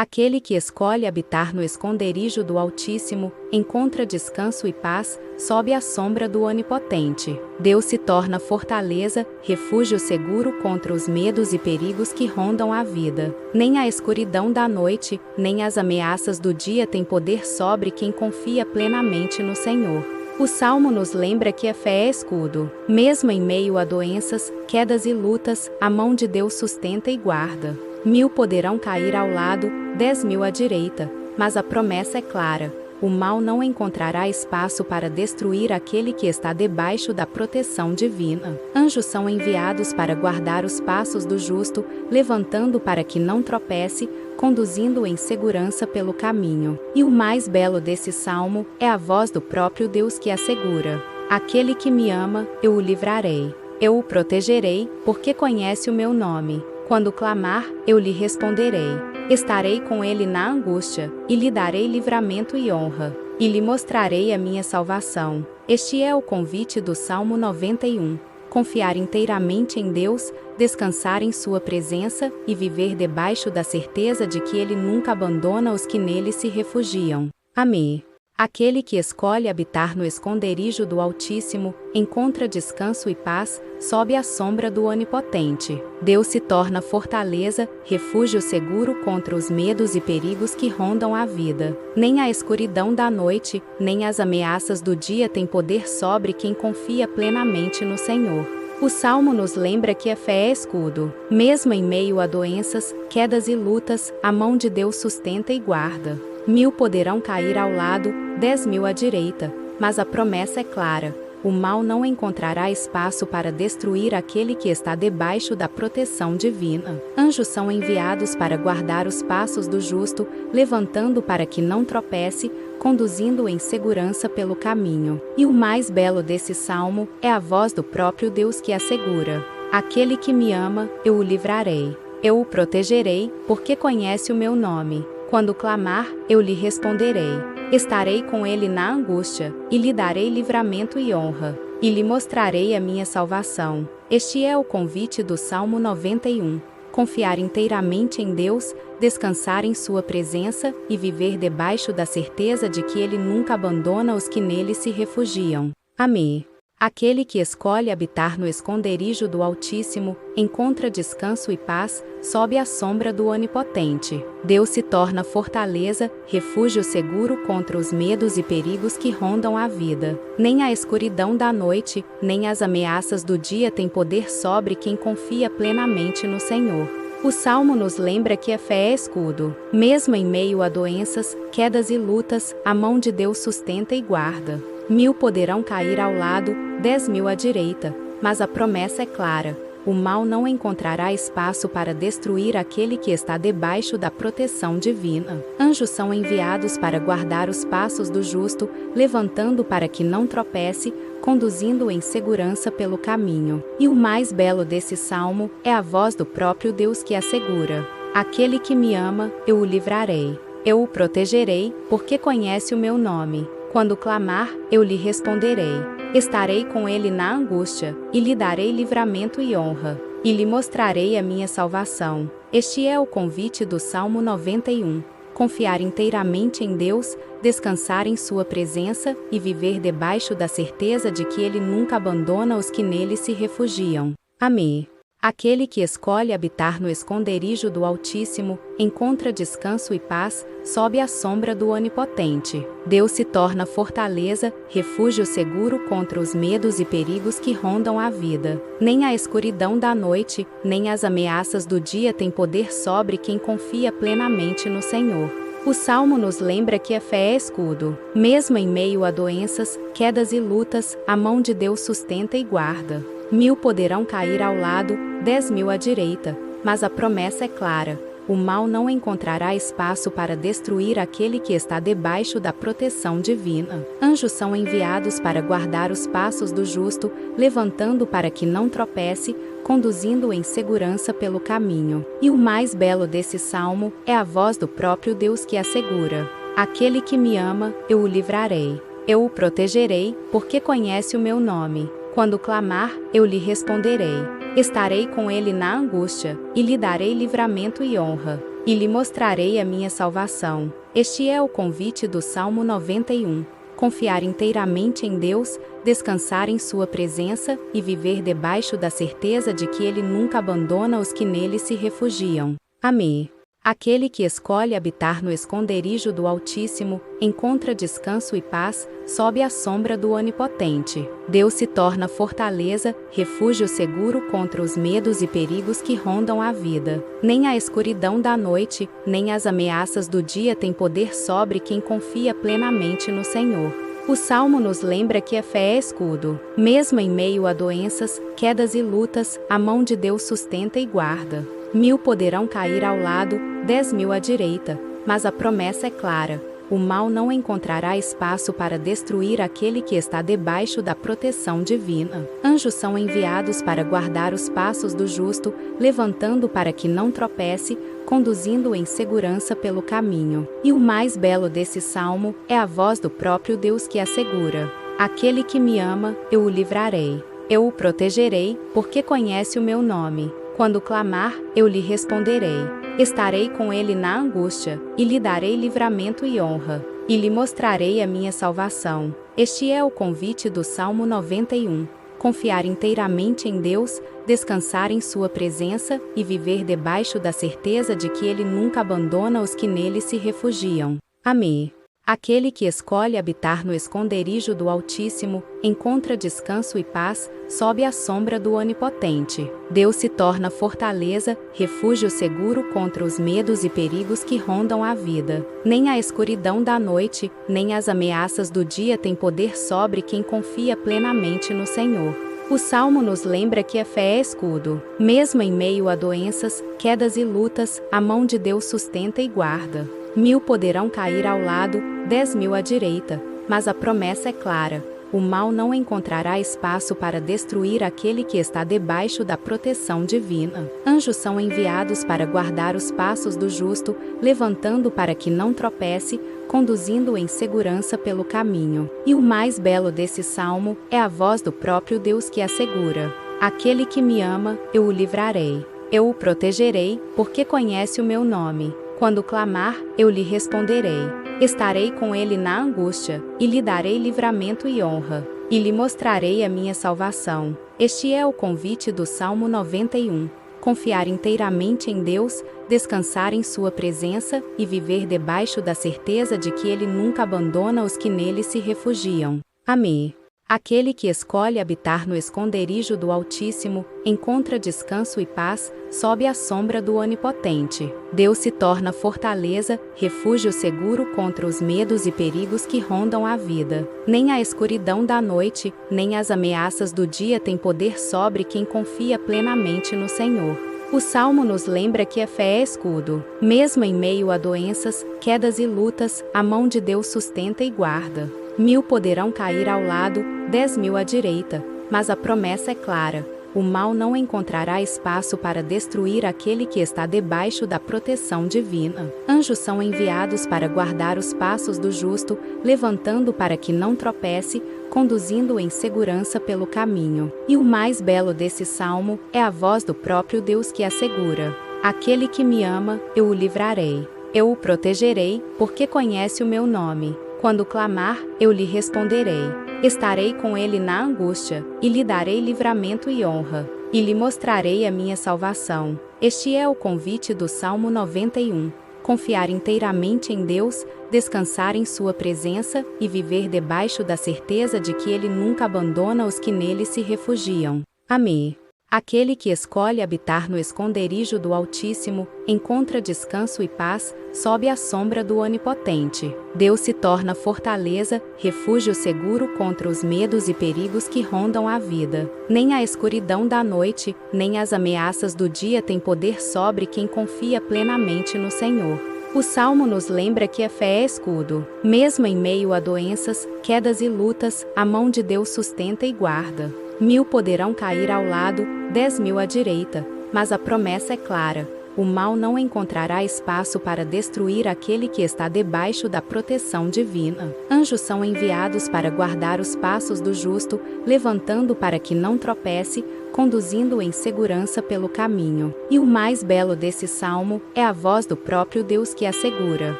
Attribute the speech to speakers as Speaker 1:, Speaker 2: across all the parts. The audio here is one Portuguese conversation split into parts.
Speaker 1: Aquele que escolhe habitar no esconderijo do Altíssimo, encontra descanso e paz, sob a sombra do Onipotente. Deus se torna fortaleza, refúgio seguro contra os medos e perigos que rondam a vida. Nem a escuridão da noite, nem as ameaças do dia têm poder sobre quem confia plenamente no Senhor. O Salmo nos lembra que a fé é escudo. Mesmo em meio a doenças, quedas e lutas, a mão de Deus sustenta e guarda. 1000 poderão cair ao lado, 10.000 à direita, mas a promessa é clara: o mal não encontrará espaço para destruir aquele que está debaixo da proteção divina. Anjos são enviados para guardar os passos do justo, levantando para que não tropece, conduzindo-o em segurança pelo caminho. E o mais belo desse salmo é a voz do próprio Deus que assegura: aquele que me ama, eu o livrarei. Eu o protegerei, porque conhece o meu nome. Quando clamar, eu lhe responderei. Estarei com ele na angústia, e lhe darei livramento e honra, e lhe mostrarei a minha salvação. Este é o convite do Salmo 91. Confiar inteiramente em Deus, descansar em sua presença e viver debaixo da certeza de que Ele nunca abandona os que nele se refugiam. Amém. Aquele que escolhe habitar no esconderijo do Altíssimo, encontra descanso e paz, sob a sombra do Onipotente. Deus se torna fortaleza, refúgio seguro contra os medos e perigos que rondam a vida. Nem a escuridão da noite, nem as ameaças do dia têm poder sobre quem confia plenamente no Senhor. O Salmo nos lembra que a fé é escudo. Mesmo em meio a doenças, quedas e lutas, a mão de Deus sustenta e guarda. 1000 poderão cair ao lado, 10.000 à direita, mas a promessa é clara: o mal não encontrará espaço para destruir aquele que está debaixo da proteção divina. Anjos são enviados para guardar os passos do justo, levantando para que não tropece, conduzindo-o em segurança pelo caminho. E o mais belo desse salmo é a voz do próprio Deus que assegura: aquele que me ama, eu o livrarei. Eu o protegerei, porque conhece o meu nome. Quando clamar, eu lhe responderei. Estarei com ele na angústia, e lhe darei livramento e honra, e lhe mostrarei a minha salvação. Este é o convite do Salmo 91. Confiar inteiramente em Deus, descansar em sua presença e viver debaixo da certeza de que Ele nunca abandona os que nele se refugiam. Amém. Aquele que escolhe habitar no esconderijo do Altíssimo, encontra descanso e paz, sob a sombra do Onipotente. Deus se torna fortaleza, refúgio seguro contra os medos e perigos que rondam a vida. Nem a escuridão da noite, nem as ameaças do dia têm poder sobre quem confia plenamente no Senhor. O Salmo nos lembra que a fé é escudo. Mesmo em meio a doenças, quedas e lutas, a mão de Deus sustenta e guarda. 1000 poderão cair ao lado, 10.000 à direita, mas a promessa é clara: o mal não encontrará espaço para destruir aquele que está debaixo da proteção divina. Anjos são enviados para guardar os passos do justo, levantando para que não tropece, conduzindo-o em segurança pelo caminho. E o mais belo desse salmo é a voz do próprio Deus que assegura: aquele que me ama, eu o livrarei. Eu o protegerei, porque conhece o meu nome. Quando clamar, eu lhe responderei. Estarei com ele na angústia, e lhe darei livramento e honra, e lhe mostrarei a minha salvação. Este é o convite do Salmo 91. Confiar inteiramente em Deus, descansar em sua presença e viver debaixo da certeza de que Ele nunca abandona os que nele se refugiam. Amém. Aquele que escolhe habitar no esconderijo do Altíssimo, encontra descanso e paz, sob a sombra do Onipotente. Deus se torna fortaleza, refúgio seguro contra os medos e perigos que rondam a vida. Nem a escuridão da noite, nem as ameaças do dia têm poder sobre quem confia plenamente no Senhor. O Salmo nos lembra que a fé é escudo. Mesmo em meio a doenças, quedas e lutas, a mão de Deus sustenta e guarda. 1000 poderão cair ao lado, 10.000 à direita, mas a promessa é clara: o mal não encontrará espaço para destruir aquele que está debaixo da proteção divina. Anjos são enviados para guardar os passos do justo, levantando para que não tropece, conduzindo-o em segurança pelo caminho. E o mais belo desse salmo é a voz do próprio Deus que assegura: aquele que me ama, eu o livrarei. Eu o protegerei, porque conhece o meu nome. Quando clamar, eu lhe responderei. Estarei com ele na angústia, e lhe darei livramento e honra, e e lhe mostrarei a minha salvação. Este é o convite do Salmo 91. Confiar inteiramente em Deus, descansar em sua presença e viver debaixo da certeza de que Ele nunca abandona os que nele se refugiam. Amém. Aquele que escolhe habitar no esconderijo do Altíssimo, encontra descanso e paz, sob a sombra do Onipotente. Deus se torna fortaleza, refúgio seguro contra os medos e perigos que rondam a vida. Nem a escuridão da noite, nem as ameaças do dia têm poder sobre quem confia plenamente no Senhor. O Salmo nos lembra que a fé é escudo. Mesmo em meio a doenças, quedas e lutas, a mão de Deus sustenta e guarda. 1000 poderão cair ao lado, 10.000 à direita, mas a promessa é clara: o mal não encontrará espaço para destruir aquele que está debaixo da proteção divina. Anjos são enviados para guardar os passos do justo, levantando para que não tropece, conduzindo-o em segurança pelo caminho. E o mais belo desse salmo é a voz do próprio Deus que assegura: aquele que me ama, eu o livrarei. Eu o protegerei, porque conhece o meu nome. Quando clamar, eu lhe responderei. Estarei com ele na angústia, e lhe darei livramento e honra, e lhe mostrarei a minha salvação. Este é o convite do Salmo 91. Confiar inteiramente em Deus, descansar em sua presença e viver debaixo da certeza de que Ele nunca abandona os que nele se refugiam. Amém. Aquele que escolhe habitar no esconderijo do Altíssimo, encontra descanso e paz, sob a sombra do Onipotente. Deus se torna fortaleza, refúgio seguro contra os medos e perigos que rondam a vida. Nem a escuridão da noite, nem as ameaças do dia têm poder sobre quem confia plenamente no Senhor. O Salmo nos lembra que a fé é escudo. Mesmo em meio a doenças, quedas e lutas, a mão de Deus sustenta e guarda. 1000 poderão cair ao lado, 10.000 à direita, mas a promessa é clara: o mal não encontrará espaço para destruir aquele que está debaixo da proteção divina. Anjos são enviados para guardar os passos do justo, levantando para que não tropece, conduzindo-o em segurança pelo caminho. E o mais belo desse salmo é a voz do próprio Deus que assegura: aquele que me ama, eu o livrarei. Eu o protegerei, porque conhece o meu nome. Quando clamar, eu lhe responderei. Estarei com ele na angústia, e lhe darei livramento e honra, e lhe mostrarei a minha salvação. Este é o convite do Salmo 91. Confiar inteiramente em Deus, descansar em sua presença e viver debaixo da certeza de que Ele nunca abandona os que nele se refugiam. Amém. Aquele que escolhe habitar no esconderijo do Altíssimo, encontra descanso e paz, sob a sombra do Onipotente. Deus se torna fortaleza, refúgio seguro contra os medos e perigos que rondam a vida. Nem a escuridão da noite, nem as ameaças do dia têm poder sobre quem confia plenamente no Senhor. O Salmo nos lembra que a fé é escudo. Mesmo em meio a doenças, quedas e lutas, a mão de Deus sustenta e guarda. 1000 poderão cair ao lado, 10.000 à direita, mas a promessa é clara: o mal não encontrará espaço para destruir aquele que está debaixo da proteção divina. Anjos são enviados para guardar os passos do justo, levantando para que não tropece, conduzindo-o em segurança pelo caminho. E o mais belo desse salmo é a voz do próprio Deus que assegura: aquele que me ama, eu o livrarei. Eu o protegerei, porque conhece o meu nome. Quando clamar, eu lhe responderei. Estarei com ele na angústia, e lhe darei livramento e honra, e lhe mostrarei a minha salvação. Este é o convite do Salmo 91. Confiar inteiramente em Deus, descansar em sua presença e viver debaixo da certeza de que Ele nunca abandona os que nele se refugiam. Amém. Aquele que escolhe habitar no esconderijo do Altíssimo, encontra descanso e paz, sob a sombra do Onipotente. Deus se torna fortaleza, refúgio seguro contra os medos e perigos que rondam a vida. Nem a escuridão da noite, nem as ameaças do dia têm poder sobre quem confia plenamente no Senhor. O Salmo nos lembra que a fé é escudo. Mesmo em meio a doenças, quedas e lutas, a mão de Deus sustenta e guarda. 1000 poderão cair ao lado, 10.000 à direita, mas a promessa é clara: o mal não encontrará espaço para destruir aquele que está debaixo da proteção divina. Anjos são enviados para guardar os passos do justo, levantando para que não tropece, conduzindo em segurança pelo caminho. E o mais belo desse salmo é a voz do próprio Deus que assegura: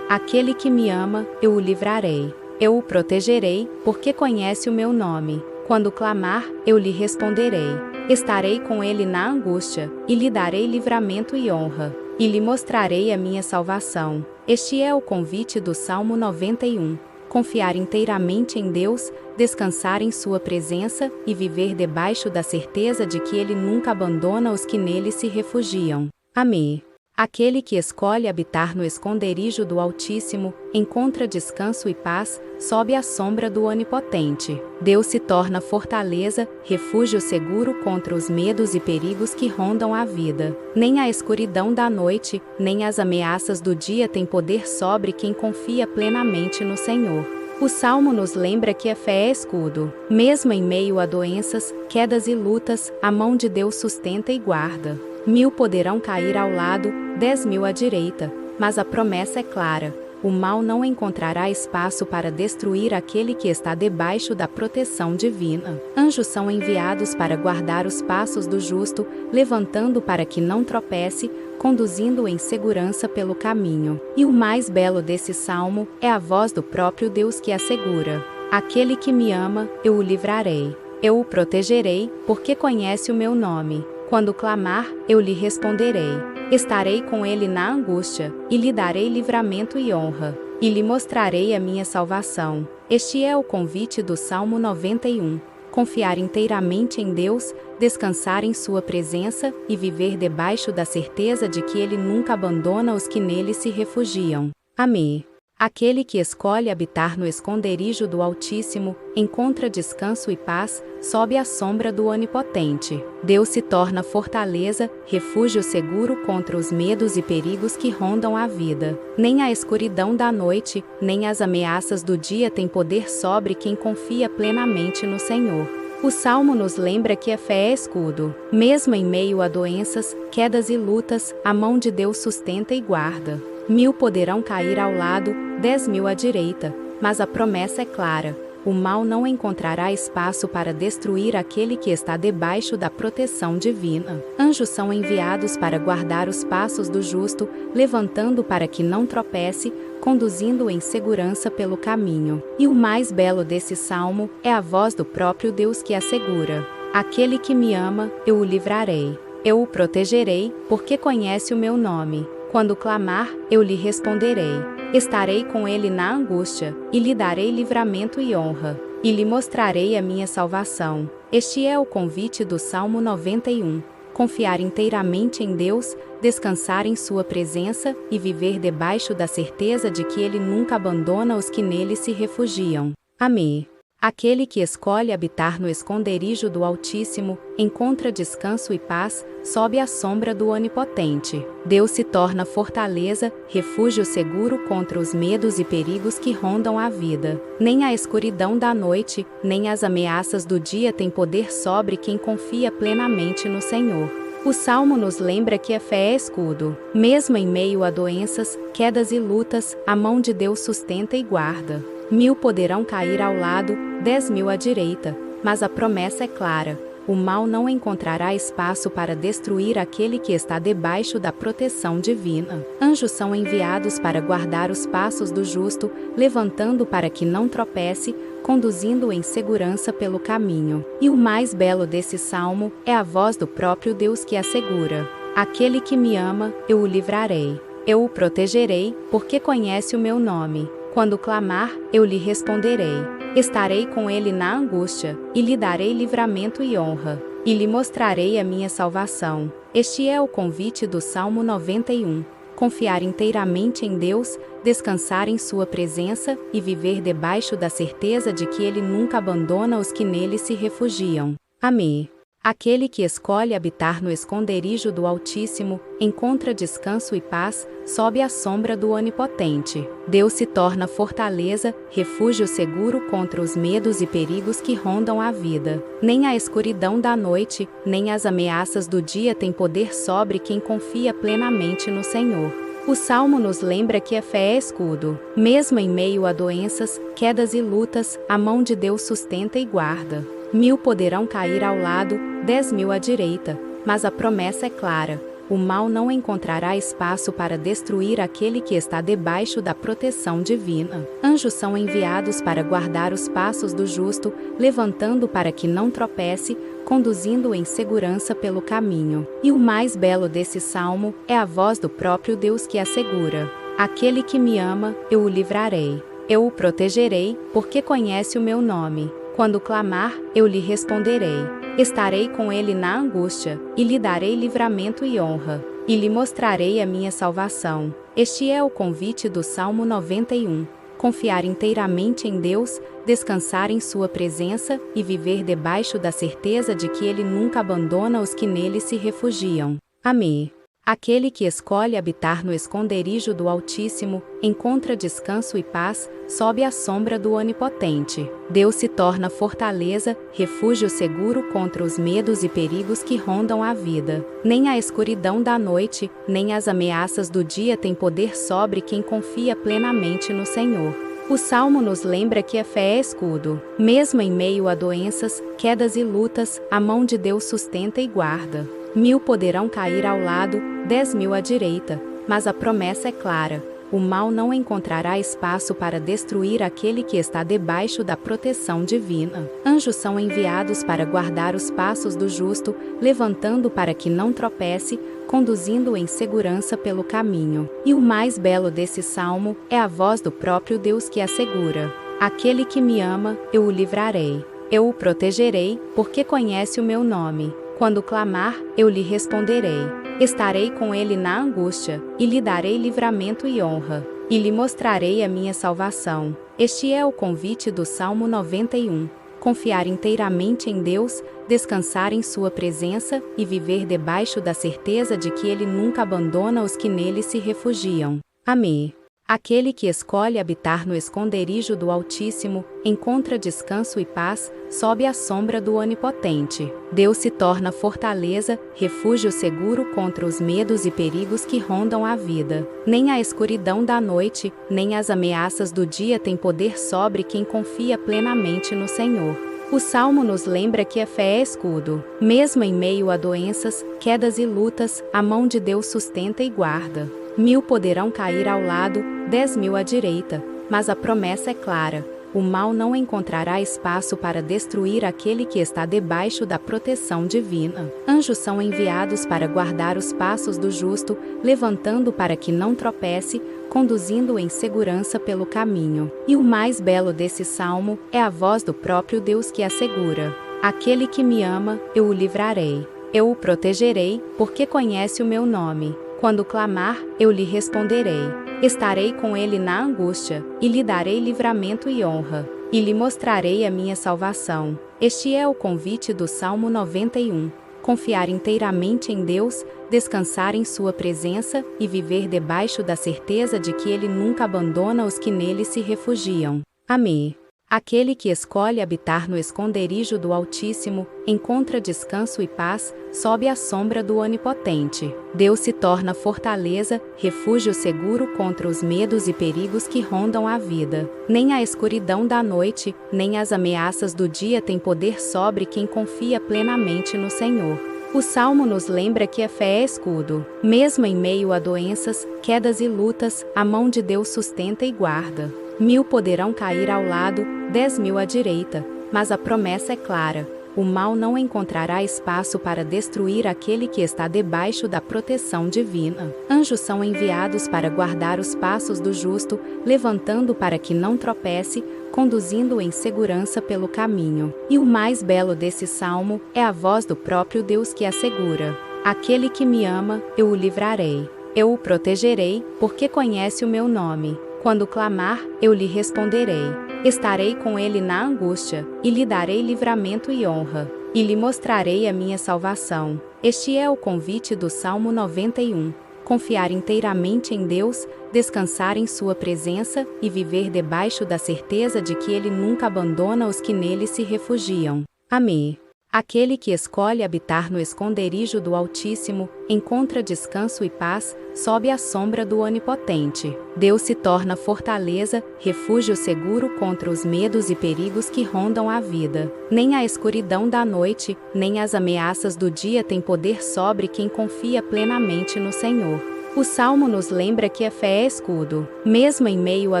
Speaker 1: aquele que me ama, eu o livrarei. Eu o protegerei, porque conhece o meu nome. Quando clamar, eu lhe responderei. Estarei com ele na angústia, e lhe darei livramento e honra, e lhe mostrarei a minha salvação. Este é o convite do Salmo 91. Confiar inteiramente em Deus, descansar em sua presença e viver debaixo da certeza de que Ele nunca abandona os que nele se refugiam. Amém. Aquele que escolhe habitar no esconderijo do Altíssimo, encontra descanso e paz, sob a sombra do Onipotente. Deus se torna fortaleza, refúgio seguro contra os medos e perigos que rondam a vida. Nem a escuridão da noite, nem as ameaças do dia têm poder sobre quem confia plenamente no Senhor. O Salmo nos lembra que a fé é escudo. Mesmo em meio a doenças, quedas e lutas, a mão de Deus sustenta e guarda. 1000 poderão cair ao lado, 10.000 à direita, mas a promessa é clara: o mal não encontrará espaço para destruir aquele que está debaixo da proteção divina. Anjos são enviados para guardar os passos do justo, levantando para que não tropece, conduzindo em segurança pelo caminho. E o mais belo desse salmo é a voz do próprio Deus que assegura: aquele que me ama, eu o livrarei. Eu o protegerei, porque conhece o meu nome. Quando clamar, eu lhe responderei. Estarei com ele na angústia, e lhe darei livramento e honra, e lhe mostrarei a minha salvação. Este é o convite do Salmo 91. Confiar inteiramente em Deus, descansar em sua presença e viver debaixo da certeza de que Ele nunca abandona os que nele se refugiam. Amém. Aquele que escolhe habitar no esconderijo do Altíssimo, encontra descanso e paz, sob a sombra do Onipotente. Deus se torna fortaleza, refúgio seguro contra os medos e perigos que rondam a vida. Nem a escuridão da noite, nem as ameaças do dia têm poder sobre quem confia plenamente no Senhor. O Salmo nos lembra que a fé é escudo. Mesmo em meio a doenças, quedas e lutas, a mão de Deus sustenta e guarda. 1000 poderão cair ao lado, 10.000 à direita, mas a promessa é clara: o mal não encontrará espaço para destruir aquele que está debaixo da proteção divina. Anjos são enviados para guardar os passos do justo, levantando para que não tropece, conduzindo em segurança pelo caminho. E o mais belo desse salmo é a voz do próprio Deus que assegura: aquele que me ama, eu o livrarei. Eu o protegerei, porque conhece o meu nome. Quando clamar, eu lhe responderei. Estarei com ele na angústia, e lhe darei livramento e honra, e lhe mostrarei a minha salvação. Este é o convite do Salmo 91. Confiar inteiramente em Deus, descansar em sua presença e viver debaixo da certeza de que Ele nunca abandona os que nele se refugiam. Amém. Aquele que escolhe habitar no esconderijo do Altíssimo, encontra descanso e paz, sob a sombra do Onipotente. Deus se torna fortaleza, refúgio seguro contra os medos e perigos que rondam a vida. Nem a escuridão da noite, nem as ameaças do dia têm poder sobre quem confia plenamente no Senhor. O Salmo nos lembra que a fé é escudo. Mesmo em meio a doenças, quedas e lutas, a mão de Deus sustenta e guarda. 1000 poderão cair ao lado, 10.000 à direita, mas a promessa é clara: o mal não encontrará espaço para destruir aquele que está debaixo da proteção divina. Anjos são enviados para guardar os passos do justo, levantando para que não tropece, conduzindo em segurança pelo caminho. E o mais belo desse salmo é a voz do próprio Deus que assegura: aquele que me ama, eu o livrarei. Eu o protegerei, porque conhece o meu nome. Quando clamar, eu lhe responderei. Estarei com ele na angústia, e lhe darei livramento e honra, e lhe mostrarei a minha salvação. Este é o convite do Salmo 91. Confiar inteiramente em Deus, descansar em sua presença e viver debaixo da certeza de que Ele nunca abandona os que nele se refugiam. Amém. Aquele que escolhe habitar no esconderijo do Altíssimo, encontra descanso e paz, sob a sombra do Onipotente. Deus se torna fortaleza, refúgio seguro contra os medos e perigos que rondam a vida. Nem a escuridão da noite, nem as ameaças do dia têm poder sobre quem confia plenamente no Senhor. O Salmo nos lembra que a fé é escudo. Mesmo em meio a doenças, quedas e lutas, a mão de Deus sustenta e guarda. 1000 poderão cair ao lado, 10.000 à direita, mas a promessa é clara: o mal não encontrará espaço para destruir aquele que está debaixo da proteção divina. Anjos são enviados para guardar os passos do justo, levantando para que não tropece, conduzindo-o em segurança pelo caminho. E o mais belo desse salmo é a voz do próprio Deus que assegura: aquele que me ama, eu o livrarei. Eu o protegerei, porque conhece o meu nome. Quando clamar, eu lhe responderei. Estarei com ele na angústia, e lhe darei livramento e honra, e lhe mostrarei a minha salvação. Este é o convite do Salmo 91. Confiar inteiramente em Deus, descansar em sua presença e viver debaixo da certeza de que ele nunca abandona os que nele se refugiam. Amém. Aquele que escolhe habitar no esconderijo do Altíssimo, encontra descanso e paz, sob a sombra do Onipotente. Deus se torna fortaleza, refúgio seguro contra os medos e perigos que rondam a vida. Nem a escuridão da noite, nem as ameaças do dia têm poder sobre quem confia plenamente no Senhor. O Salmo nos lembra que a fé é escudo. Mesmo em meio a doenças, quedas e lutas, a mão de Deus sustenta e guarda. 1000 poderão cair ao lado, 10.000 à direita, mas a promessa é clara: o mal não encontrará espaço para destruir aquele que está debaixo da proteção divina. Anjos são enviados para guardar os passos do justo, levantando para que não tropece, conduzindo-o em segurança pelo caminho. E o mais belo desse salmo é a voz do próprio Deus que assegura: aquele que me ama, eu o livrarei. Eu o protegerei, porque conhece o meu nome. Quando clamar, eu lhe responderei. Estarei com ele na angústia, e lhe darei livramento e honra, e lhe mostrarei a minha salvação. Este é o convite do Salmo 91. Confiar inteiramente em Deus, descansar em sua presença e viver debaixo da certeza de que ele nunca abandona os que nele se refugiam. Amém. Aquele que escolhe habitar no esconderijo do Altíssimo, encontra descanso e paz, sob a sombra do Onipotente. Deus se torna fortaleza, refúgio seguro contra os medos e perigos que rondam a vida. Nem a escuridão da noite, nem as ameaças do dia têm poder sobre quem confia plenamente no Senhor. O Salmo nos lembra que a fé é escudo. Mesmo em meio a doenças, quedas e lutas, a mão de Deus sustenta e guarda. 1000 poderão cair ao lado, 10.000 à direita, mas a promessa é clara: o mal não encontrará espaço para destruir aquele que está debaixo da proteção divina. Anjos são enviados para guardar os passos do justo, levantando para que não tropece, conduzindo-o em segurança pelo caminho. E o mais belo desse salmo é a voz do próprio Deus que assegura: aquele que me ama, eu o livrarei. Eu o protegerei, porque conhece o meu nome. Quando clamar, eu lhe responderei. Estarei com ele na angústia, e lhe darei livramento e honra, e lhe mostrarei a minha salvação. Este é o convite do Salmo 91. Confiar inteiramente em Deus, descansar em sua presença e viver debaixo da certeza de que ele nunca abandona os que nele se refugiam. Amém. Aquele que escolhe habitar no esconderijo do Altíssimo, encontra descanso e paz, sob a sombra do Onipotente. Deus se torna fortaleza, refúgio seguro contra os medos e perigos que rondam a vida. Nem a escuridão da noite, nem as ameaças do dia têm poder sobre quem confia plenamente no Senhor. O Salmo nos lembra que a fé é escudo. Mesmo em meio a doenças, quedas e lutas, a mão de Deus sustenta e guarda. 1000 poderão cair ao lado, 10.000 à direita, mas a promessa é clara: o mal não encontrará espaço para destruir aquele que está debaixo da proteção divina. Anjos são enviados para guardar os passos do justo, levantando para que não tropece, conduzindo-o em segurança pelo caminho. E o mais belo desse salmo é a voz do próprio Deus que assegura: aquele que me ama, eu o livrarei. Eu o protegerei, porque conhece o meu nome. Quando clamar, eu lhe responderei. Estarei com ele na angústia, e lhe darei livramento e honra, e lhe mostrarei a minha salvação. Este é o convite do Salmo 91. Confiar inteiramente em Deus, descansar em sua presença e viver debaixo da certeza de que Ele nunca abandona os que nele se refugiam. Amém. Aquele que escolhe habitar no esconderijo do Altíssimo, encontra descanso e paz, sob a sombra do Onipotente. Deus se torna fortaleza, refúgio seguro contra os medos e perigos que rondam a vida. Nem a escuridão da noite, nem as ameaças do dia têm poder sobre quem confia plenamente no Senhor. O Salmo nos lembra que a fé é escudo. Mesmo em meio a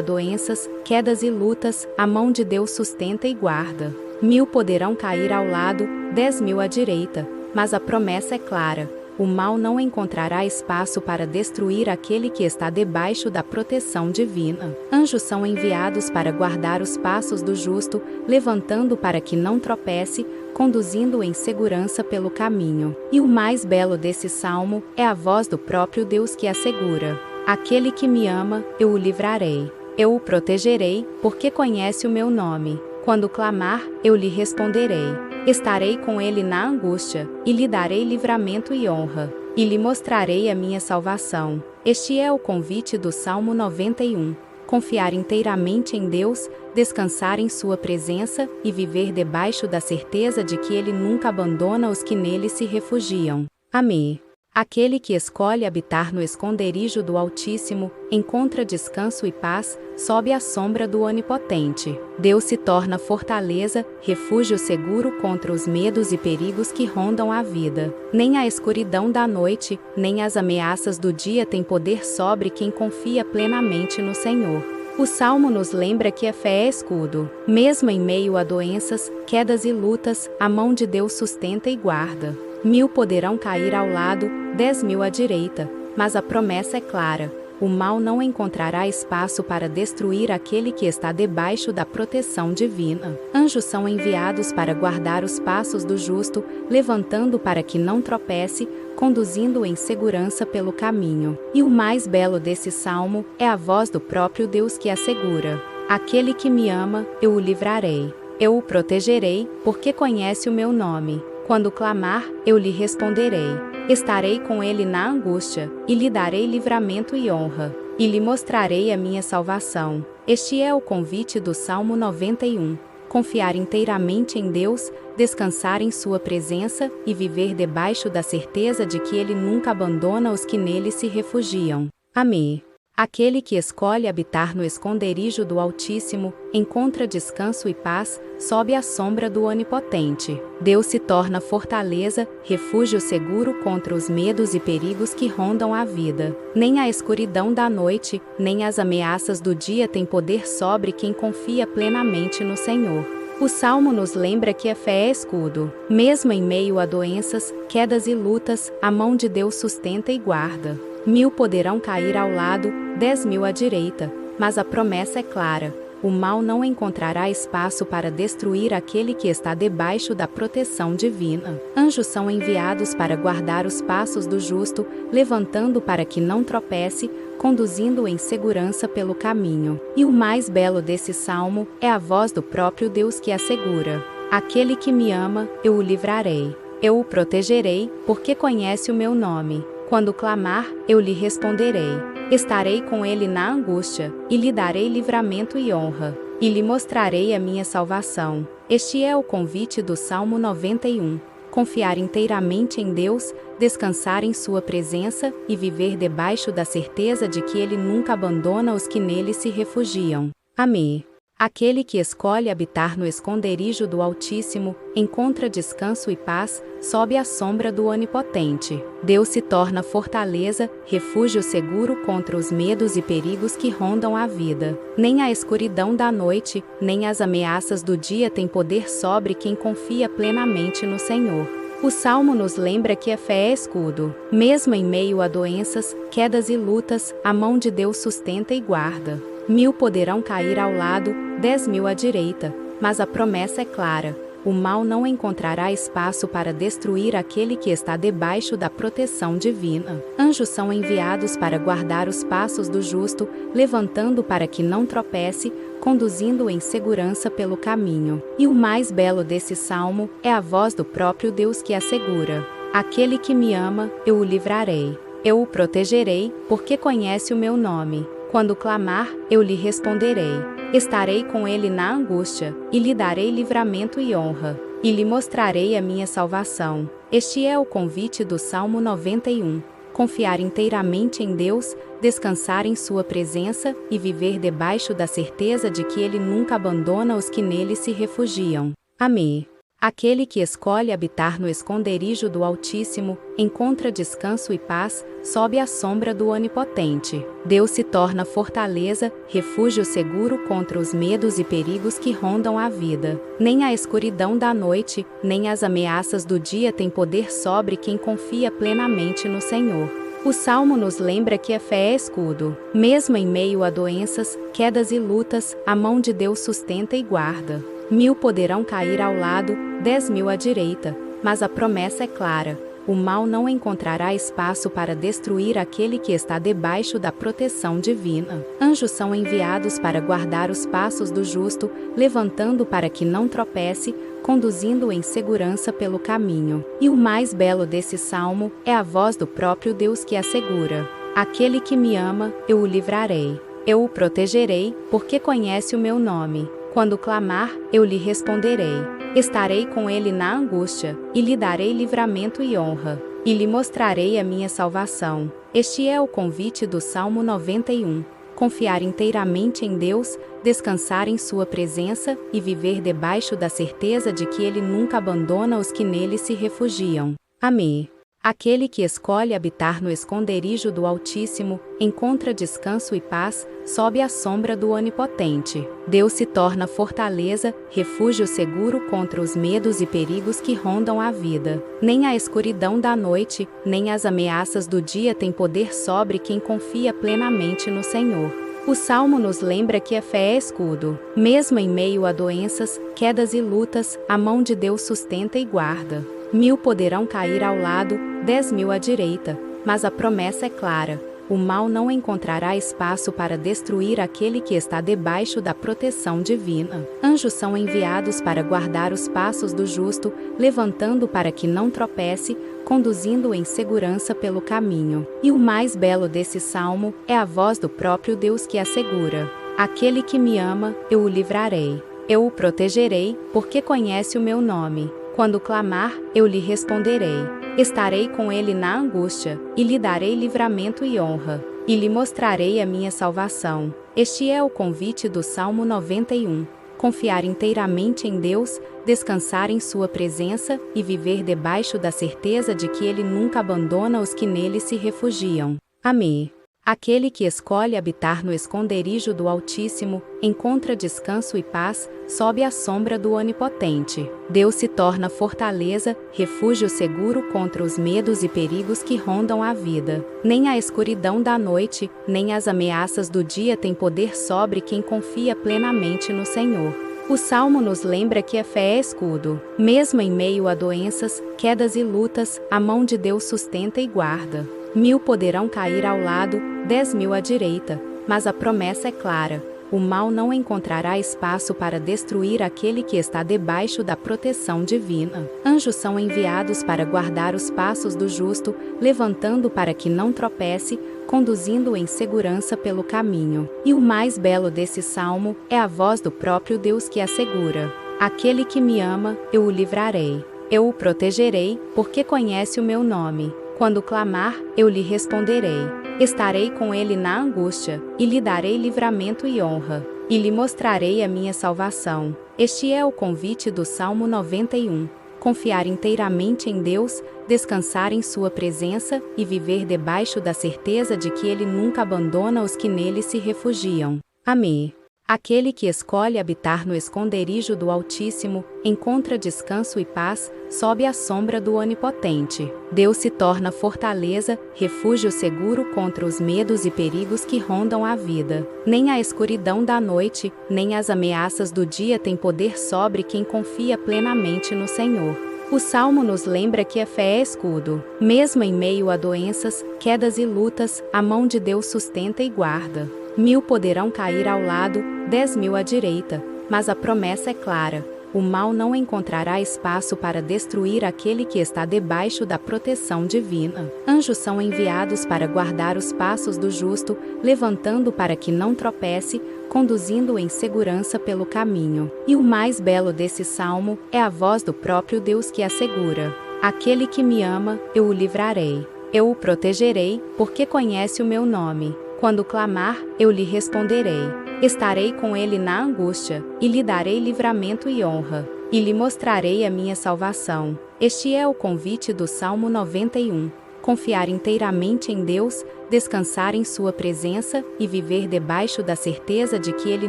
Speaker 1: doenças, quedas e lutas, a mão de Deus sustenta e guarda. 1000 poderão cair ao lado, 10.000 à direita, mas a promessa é clara: o mal não encontrará espaço para destruir aquele que está debaixo da proteção divina. Anjos são enviados para guardar os passos do justo, levantando para que não tropece, conduzindo-o em segurança pelo caminho. E o mais belo desse salmo é a voz do próprio Deus que assegura: aquele que me ama, eu o livrarei. Eu o protegerei, porque conhece o meu nome. Quando clamar, eu lhe responderei. Estarei com ele na angústia, e lhe darei livramento e honra, e lhe mostrarei a minha salvação. Este é o convite do Salmo 91. Confiar inteiramente em Deus, descansar em sua presença e viver debaixo da certeza de que Ele nunca abandona os que nele se refugiam. Amém. Aquele que escolhe habitar no esconderijo do Altíssimo, encontra descanso e paz, sob a sombra do Onipotente. Deus se torna fortaleza, refúgio seguro contra os medos e perigos que rondam a vida. Nem a escuridão da noite, nem as ameaças do dia têm poder sobre quem confia plenamente no Senhor. O Salmo nos lembra que a fé é escudo. Mesmo em meio a doenças, quedas e lutas, a mão de Deus sustenta e guarda. 1000 poderão cair ao lado, 10.000 à direita, mas a promessa é clara: o mal não encontrará espaço para destruir aquele que está debaixo da proteção divina. Anjos são enviados para guardar os passos do justo, levantando para que não tropece, conduzindo-o em segurança pelo caminho. E o mais belo desse salmo é a voz do próprio Deus que assegura: aquele que me ama, eu o livrarei. Eu o protegerei, porque conhece o meu nome. Quando clamar, eu lhe responderei. Estarei com ele na angústia, e lhe darei livramento e honra, e lhe mostrarei a minha salvação. Este é o convite do Salmo 91. Confiar inteiramente em Deus, descansar em sua presença e viver debaixo da certeza de que Ele nunca abandona os que nele se refugiam. Amém. Aquele que escolhe habitar no esconderijo do Altíssimo, encontra descanso e paz, sob a sombra do Onipotente. Deus se torna fortaleza, refúgio seguro contra os medos e perigos que rondam a vida. Nem a escuridão da noite, nem as ameaças do dia têm poder sobre quem confia plenamente no Senhor. O Salmo nos lembra que a fé é escudo. Mesmo em meio a doenças, quedas e lutas, a mão de Deus sustenta e guarda. 1000 poderão cair ao lado, 10.000 à direita, mas a promessa é clara: o mal não encontrará espaço para destruir aquele que está debaixo da proteção divina. Anjos são enviados para guardar os passos do justo, levantando para que não tropece, conduzindo-o em segurança pelo caminho. E o mais belo desse salmo é a voz do próprio Deus que assegura: aquele que me ama, eu o livrarei. Eu o protegerei, porque conhece o meu nome. Quando clamar, eu lhe responderei. Estarei com ele na angústia, e lhe darei livramento e honra, e lhe mostrarei a minha salvação. Este é o convite do Salmo 91. Confiar inteiramente em Deus, descansar em sua presença e viver debaixo da certeza de que Ele nunca abandona os que nele se refugiam. Amém. Aquele que escolhe habitar no esconderijo do Altíssimo, encontra descanso e paz, sob a sombra do Onipotente. Deus se torna fortaleza, refúgio seguro contra os medos e perigos que rondam a vida. Nem a escuridão da noite, nem as ameaças do dia têm poder sobre quem confia plenamente no Senhor. O Salmo nos lembra que a fé é escudo. Mesmo em meio a doenças, quedas e lutas, a mão de Deus sustenta e guarda. 1000 poderão cair ao lado, 10.000 à direita, mas a promessa é clara: o mal não encontrará espaço para destruir aquele que está debaixo da proteção divina. Anjos são enviados para guardar os passos do justo, levantando para que não tropece, conduzindo-o em segurança pelo caminho. E o mais belo desse salmo é a voz do próprio Deus que assegura: aquele que me ama, eu o livrarei. Eu o protegerei, porque conhece o meu nome. Quando clamar, eu lhe responderei. Estarei com ele na angústia, e lhe darei livramento e honra, e lhe mostrarei a minha salvação. Este é o convite do Salmo 91. Confiar inteiramente em Deus, descansar em sua presença e viver debaixo da certeza de que Ele nunca abandona os que nele se refugiam. Amém. Aquele que escolhe habitar no esconderijo do Altíssimo, encontra descanso e paz, sob a sombra do Onipotente. Deus se torna fortaleza, refúgio seguro contra os medos e perigos que rondam a vida. Nem a escuridão da noite, nem as ameaças do dia têm poder sobre quem confia plenamente no Senhor. O Salmo nos lembra que a fé é escudo. Mesmo em meio a doenças, quedas e lutas, a mão de Deus sustenta e guarda. 1000 poderão cair ao lado, 10.000 à direita, mas a promessa é clara: o mal não encontrará espaço para destruir aquele que está debaixo da proteção divina. Anjos são enviados para guardar os passos do justo, levantando para que não tropece, conduzindo-o em segurança pelo caminho. E o mais belo desse salmo é a voz do próprio Deus que assegura: aquele que me ama, eu o livrarei. Eu o protegerei, porque conhece o meu nome. Quando clamar, eu lhe responderei. Estarei com ele na angústia, e lhe darei livramento e honra, e lhe mostrarei a minha salvação. Este é o convite do Salmo 91. Confiar inteiramente em Deus, descansar em sua presença e viver debaixo da certeza de que Ele nunca abandona os que nele se refugiam. Amém. Aquele que escolhe habitar no esconderijo do Altíssimo, encontra descanso e paz, sob a sombra do Onipotente. Deus se torna fortaleza, refúgio seguro contra os medos e perigos que rondam a vida. Nem a escuridão da noite, nem as ameaças do dia têm poder sobre quem confia plenamente no Senhor. O Salmo nos lembra que a fé é escudo. Mesmo em meio a doenças, quedas e lutas, a mão de Deus sustenta e guarda. 1000 poderão cair ao lado, 10.000 à direita, mas a promessa é clara: o mal não encontrará espaço para destruir aquele que está debaixo da proteção divina. Anjos são enviados para guardar os passos do justo, levantando para que não tropece, conduzindo-o em segurança pelo caminho. E o mais belo desse salmo é a voz do próprio Deus que assegura: aquele que me ama, eu o livrarei. Eu o protegerei, porque conhece o meu nome. Quando clamar, eu lhe responderei. Estarei com ele na angústia, e lhe darei livramento e honra, e lhe mostrarei a minha salvação. Este é o convite do Salmo 91. Confiar inteiramente em Deus, descansar em sua presença e viver debaixo da certeza de que Ele nunca abandona os que nele se refugiam. Amém. Aquele que escolhe habitar no esconderijo do Altíssimo, encontra descanso e paz, sob a sombra do Onipotente. Deus se torna fortaleza, refúgio seguro contra os medos e perigos que rondam a vida. Nem a escuridão da noite, nem as ameaças do dia têm poder sobre quem confia plenamente no Senhor. O Salmo nos lembra que a fé é escudo. Mesmo em meio a doenças, quedas e lutas, a mão de Deus sustenta e guarda. 1000 poderão cair ao lado, 10.000 à direita, mas a promessa é clara: o mal não encontrará espaço para destruir aquele que está debaixo da proteção divina. Anjos são enviados para guardar os passos do justo, levantando para que não tropece, conduzindo-o em segurança pelo caminho. E o mais belo desse salmo é a voz do próprio Deus que assegura: aquele que me ama, eu o livrarei. Eu o protegerei, porque conhece o meu nome. Quando clamar, eu lhe responderei. Estarei com ele na angústia, e lhe darei livramento e honra, e lhe mostrarei a minha salvação. Este é o convite do Salmo 91. Confiar inteiramente em Deus, descansar em sua presença e viver debaixo da certeza de que Ele nunca abandona os que nele se refugiam. Amém. Aquele que escolhe habitar no esconderijo do Altíssimo, encontra descanso e paz, sob a sombra do Onipotente. Deus se torna fortaleza, refúgio seguro contra os medos e perigos que rondam a vida. Nem a escuridão da noite, nem as ameaças do dia têm poder sobre quem confia plenamente no Senhor. O Salmo nos lembra que a fé é escudo. Mesmo em meio a doenças, quedas e lutas, a mão de Deus sustenta e guarda. 1000 poderão cair ao lado, 10.000 à direita, mas a promessa é clara: o mal não encontrará espaço para destruir aquele que está debaixo da proteção divina. Anjos são enviados para guardar os passos do justo, levantando para que não tropece, conduzindo-o em segurança pelo caminho. E o mais belo desse salmo é a voz do próprio Deus que assegura: aquele que me ama, eu o livrarei. Eu o protegerei, porque conhece o meu nome. Quando clamar, eu lhe responderei. Estarei com ele na angústia, e lhe darei livramento e honra, e lhe mostrarei a minha salvação. Este é o convite do Salmo 91. Confiar inteiramente em Deus, descansar em sua presença e viver debaixo da certeza de que Ele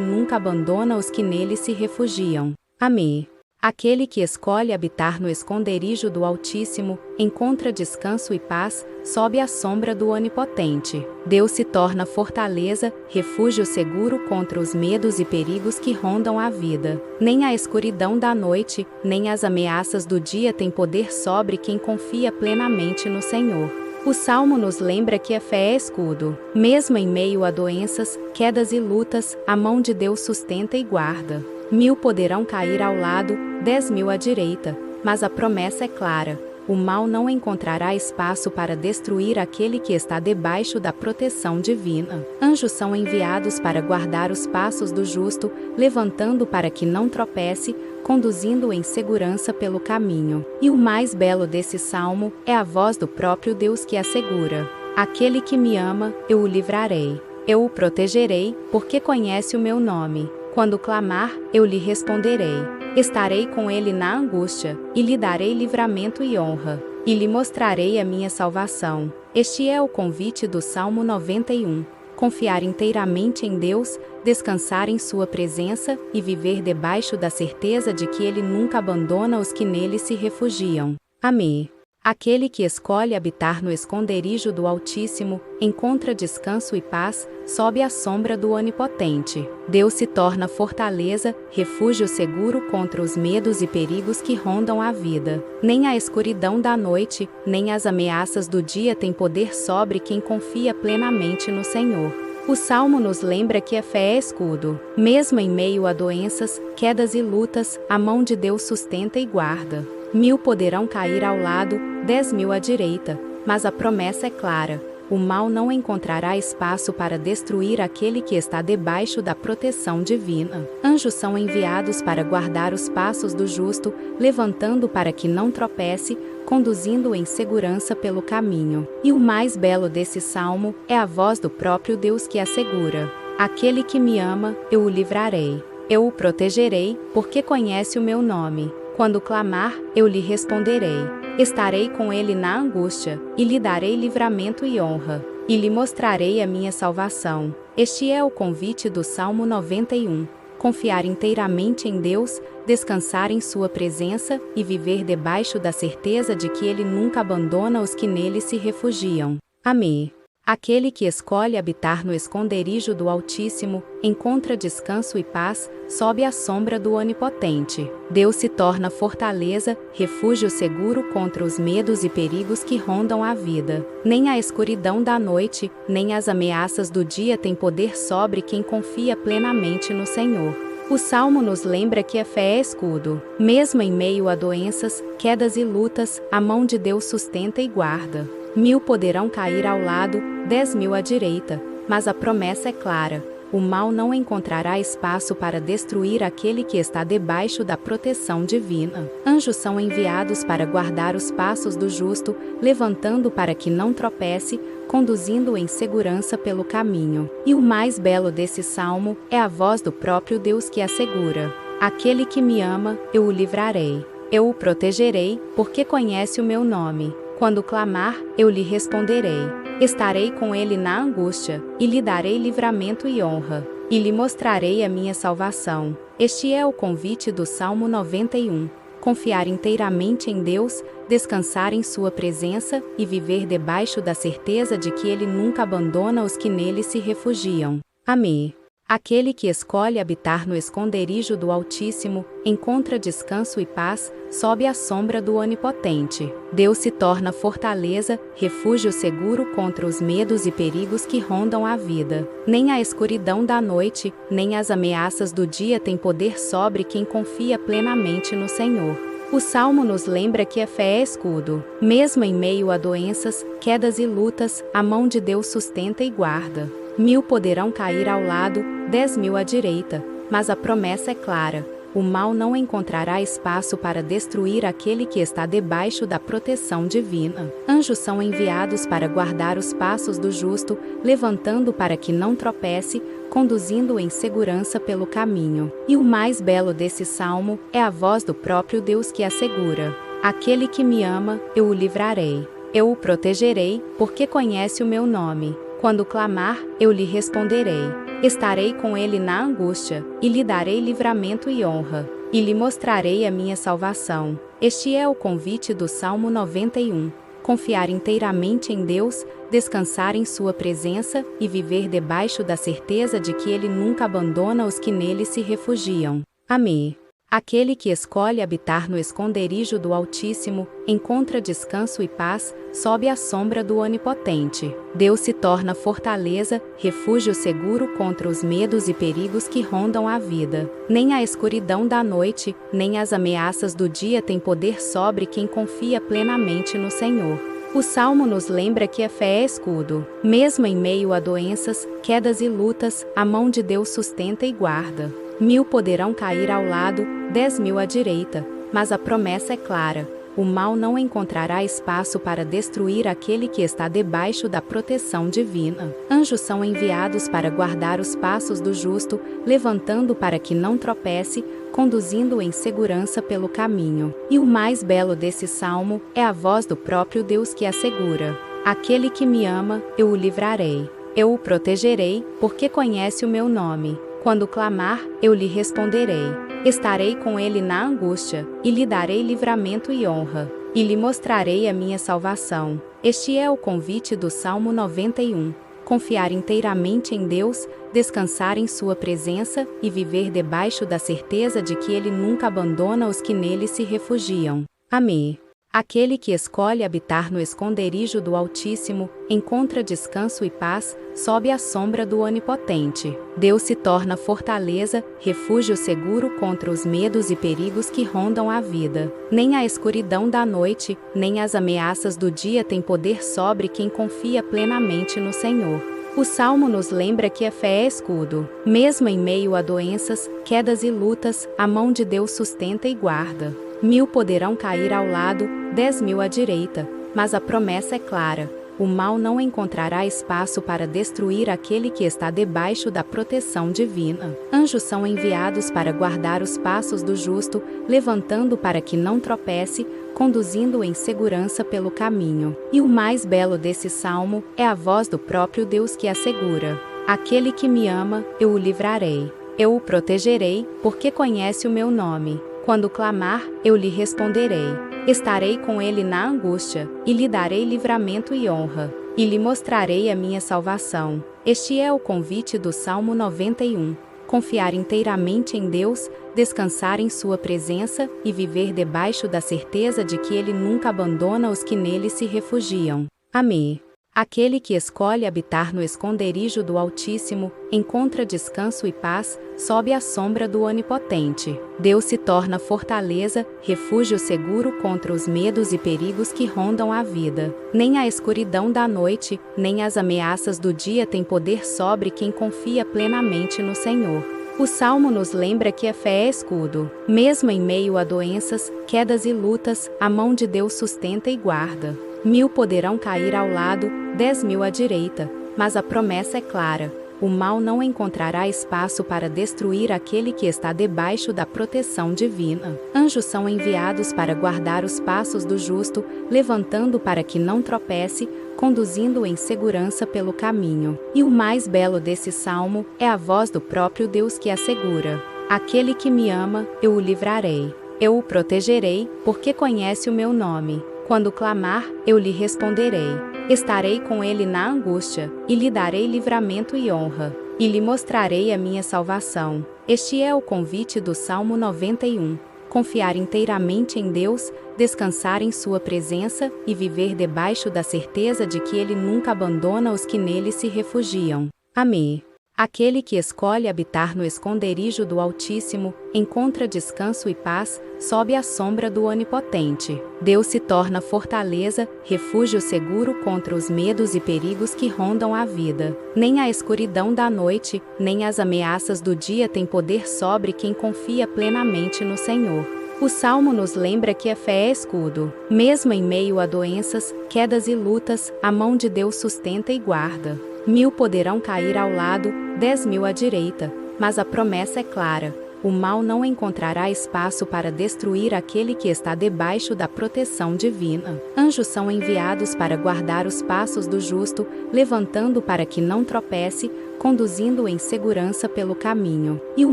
Speaker 1: nunca abandona os que nele se refugiam. Amém. Aquele que escolhe habitar no esconderijo do Altíssimo, encontra descanso e paz, sob a sombra do Onipotente. Deus se torna fortaleza, refúgio seguro contra os medos e perigos que rondam a vida. Nem a escuridão da noite, nem as ameaças do dia têm poder sobre quem confia plenamente no Senhor. O Salmo nos lembra que a fé é escudo. Mesmo em meio a doenças, quedas e lutas, a mão de Deus sustenta e guarda. 1000 poderão cair ao lado, 10.000 à direita, mas a promessa é clara: o mal não encontrará espaço para destruir aquele que está debaixo da proteção divina. Anjos são enviados para guardar os passos do justo, levantando para que não tropece, conduzindo-o em segurança pelo caminho. E o mais belo desse salmo é a voz do próprio Deus que assegura: aquele que me ama, eu o livrarei. Eu o protegerei, porque conhece o meu nome. Quando clamar, eu lhe responderei. Estarei com ele na angústia, e lhe darei livramento e honra, e lhe mostrarei a minha salvação. Este é o convite do Salmo 91. Confiar inteiramente em Deus, descansar em sua presença e viver debaixo da certeza de que Ele nunca abandona os que nele se refugiam. Amém. Aquele que escolhe habitar no esconderijo do Altíssimo, encontra descanso e paz, sob a sombra do Onipotente. Deus se torna fortaleza, refúgio seguro contra os medos e perigos que rondam a vida. Nem a escuridão da noite, nem as ameaças do dia têm poder sobre quem confia plenamente no Senhor. O Salmo nos lembra que a fé é escudo. Mesmo em meio a doenças, quedas e lutas, a mão de Deus sustenta e guarda. 1000 poderão cair ao lado, 10.000 à direita, mas a promessa é clara: o mal não encontrará espaço para destruir aquele que está debaixo da proteção divina. Anjos são enviados para guardar os passos do justo, levantando para que não tropece, conduzindo-o em segurança pelo caminho. E o mais belo desse salmo é a voz do próprio Deus que assegura: aquele que me ama, eu o livrarei. Eu o protegerei, porque conhece o meu nome. Quando clamar, eu lhe responderei. Estarei com ele na angústia, e lhe darei livramento e honra, e lhe mostrarei a minha salvação. Este é o convite do Salmo 91. Confiar inteiramente em Deus, descansar em sua presença e viver debaixo da certeza de que Ele nunca abandona os que nele se refugiam. Amém. Aquele que escolhe habitar no esconderijo do Altíssimo, encontra descanso e paz, sob a sombra do Onipotente. Deus se torna fortaleza, refúgio seguro contra os medos e perigos que rondam a vida. Nem a escuridão da noite, nem as ameaças do dia têm poder sobre quem confia plenamente no Senhor. O Salmo nos lembra que a fé é escudo. Mesmo em meio a doenças, quedas e lutas, a mão de Deus sustenta e guarda. 1000 poderão cair ao lado, 10.000 à direita, mas a promessa é clara: o mal não encontrará espaço para destruir aquele que está debaixo da proteção divina. Anjos são enviados para guardar os passos do justo, levantando para que não tropece, conduzindo-o em segurança pelo caminho. E o mais belo desse salmo é a voz do próprio Deus que assegura: aquele que me ama, eu o livrarei. Eu o protegerei, porque conhece o meu nome. Quando clamar, eu lhe responderei. Estarei com ele na angústia, e lhe darei livramento e honra, e lhe mostrarei a minha salvação. Este é o convite do Salmo 91. Confiar inteiramente em Deus, descansar em sua presença e viver debaixo da certeza de que Ele nunca abandona os que nele se refugiam. Amém. Aquele que escolhe habitar no esconderijo do Altíssimo, encontra descanso e paz, sob a sombra do Onipotente. Deus se torna fortaleza, refúgio seguro contra os medos e perigos que rondam a vida. Nem a escuridão da noite, nem as ameaças do dia têm poder sobre quem confia plenamente no Senhor. O Salmo nos lembra que a fé é escudo. Mesmo em meio a doenças, quedas e lutas, a mão de Deus sustenta e guarda. 1000 poderão cair ao lado, 10.000 à direita, mas a promessa é clara: o mal não encontrará espaço para destruir aquele que está debaixo da proteção divina. Anjos são enviados para guardar os passos do justo, levantando para que não tropece, conduzindo-o em segurança pelo caminho. E o mais belo desse salmo é a voz do próprio Deus que assegura: aquele que me ama, eu o livrarei. Eu o protegerei, porque conhece o meu nome. Quando clamar, eu lhe responderei. Estarei com ele na angústia, e lhe darei livramento e honra, e lhe mostrarei a minha salvação. Este é o convite do Salmo 91. Confiar inteiramente em Deus, descansar em sua presença e viver debaixo da certeza de que Ele nunca abandona os que nele se refugiam. Amém. Aquele que escolhe habitar no esconderijo do Altíssimo, encontra descanso e paz, sob a sombra do Onipotente. Deus se torna fortaleza, refúgio seguro contra os medos e perigos que rondam a vida. Nem a escuridão da noite, nem as ameaças do dia têm poder sobre quem confia plenamente no Senhor. O Salmo nos lembra que a fé é escudo. Mesmo em meio a doenças, quedas e lutas, a mão de Deus sustenta e guarda. 1000 poderão cair ao lado, 10.000 à direita, mas a promessa é clara: o mal não encontrará espaço para destruir aquele que está debaixo da proteção divina. Anjos são enviados para guardar os passos do justo, levantando para que não tropece, conduzindo-o em segurança pelo caminho. E o mais belo desse salmo é a voz do próprio Deus que assegura: aquele que me ama, eu o livrarei. Eu o protegerei, porque conhece o meu nome. Quando clamar, eu lhe responderei. Estarei com ele na angústia, e lhe darei livramento e honra, e lhe mostrarei a minha salvação. Este é o convite do Salmo 91. Confiar inteiramente em Deus, descansar em sua presença e viver debaixo da certeza de que Ele nunca abandona os que nele se refugiam. Amém. Aquele que escolhe habitar no esconderijo do Altíssimo, encontra descanso e paz, sob a sombra do Onipotente. Deus se torna fortaleza, refúgio seguro contra os medos e perigos que rondam a vida. Nem a escuridão da noite, nem as ameaças do dia têm poder sobre quem confia plenamente no Senhor. O Salmo nos lembra que a fé é escudo. Mesmo em meio a doenças, quedas e lutas, a mão de Deus sustenta e guarda. 1000 poderão cair ao lado, 10.000 à direita, mas a promessa é clara: o mal não encontrará espaço para destruir aquele que está debaixo da proteção divina. Anjos são enviados para guardar os passos do justo, levantando para que não tropece, conduzindo-o em segurança pelo caminho. E o mais belo desse salmo é a voz do próprio Deus que assegura: aquele que me ama, eu o livrarei. Eu o protegerei, porque conhece o meu nome. Quando clamar, eu lhe responderei. Estarei com ele na angústia, e lhe darei livramento e honra, e lhe mostrarei a minha salvação. Este é o convite do Salmo 91. Confiar inteiramente em Deus, descansar em sua presença e viver debaixo da certeza de que Ele nunca abandona os que nele se refugiam. Amém. Aquele que escolhe habitar no esconderijo do Altíssimo, encontra descanso e paz, sob a sombra do Onipotente. Deus se torna fortaleza, refúgio seguro contra os medos e perigos que rondam a vida. Nem a escuridão da noite, nem as ameaças do dia têm poder sobre quem confia plenamente no Senhor. O Salmo nos lembra que a fé é escudo. Mesmo em meio a doenças, quedas e lutas, a mão de Deus sustenta e guarda. 1000 poderão cair ao lado, 10.000 à direita, mas a promessa é clara: o mal não encontrará espaço para destruir aquele que está debaixo da proteção divina. Anjos são enviados para guardar os passos do justo, levantando para que não tropece, conduzindo-o em segurança pelo caminho. E o mais belo desse salmo é a voz do próprio Deus que assegura: aquele que me ama, eu o livrarei. Eu o protegerei, porque conhece o meu nome. Quando clamar, eu lhe responderei. Estarei com ele na angústia, e lhe darei livramento e honra, e lhe mostrarei a minha salvação. Este é o convite do Salmo 91. Confiar inteiramente em Deus, descansar em sua presença e viver debaixo da certeza de que Ele nunca abandona os que nele se refugiam. Amém. Aquele que escolhe habitar no esconderijo do Altíssimo, encontra descanso e paz, sob a sombra do Onipotente. Deus se torna fortaleza, refúgio seguro contra os medos e perigos que rondam a vida. Nem a escuridão da noite, nem as ameaças do dia têm poder sobre quem confia plenamente no Senhor. O Salmo nos lembra que a fé é escudo. Mesmo em meio a doenças, quedas e lutas, a mão de Deus sustenta e guarda. 1000 poderão cair ao lado, 10.000 à direita, mas a promessa é clara: o mal não encontrará espaço para destruir aquele que está debaixo da proteção divina. Anjos são enviados para guardar os passos do justo, levantando para que não tropece, conduzindo-o em segurança pelo caminho. E o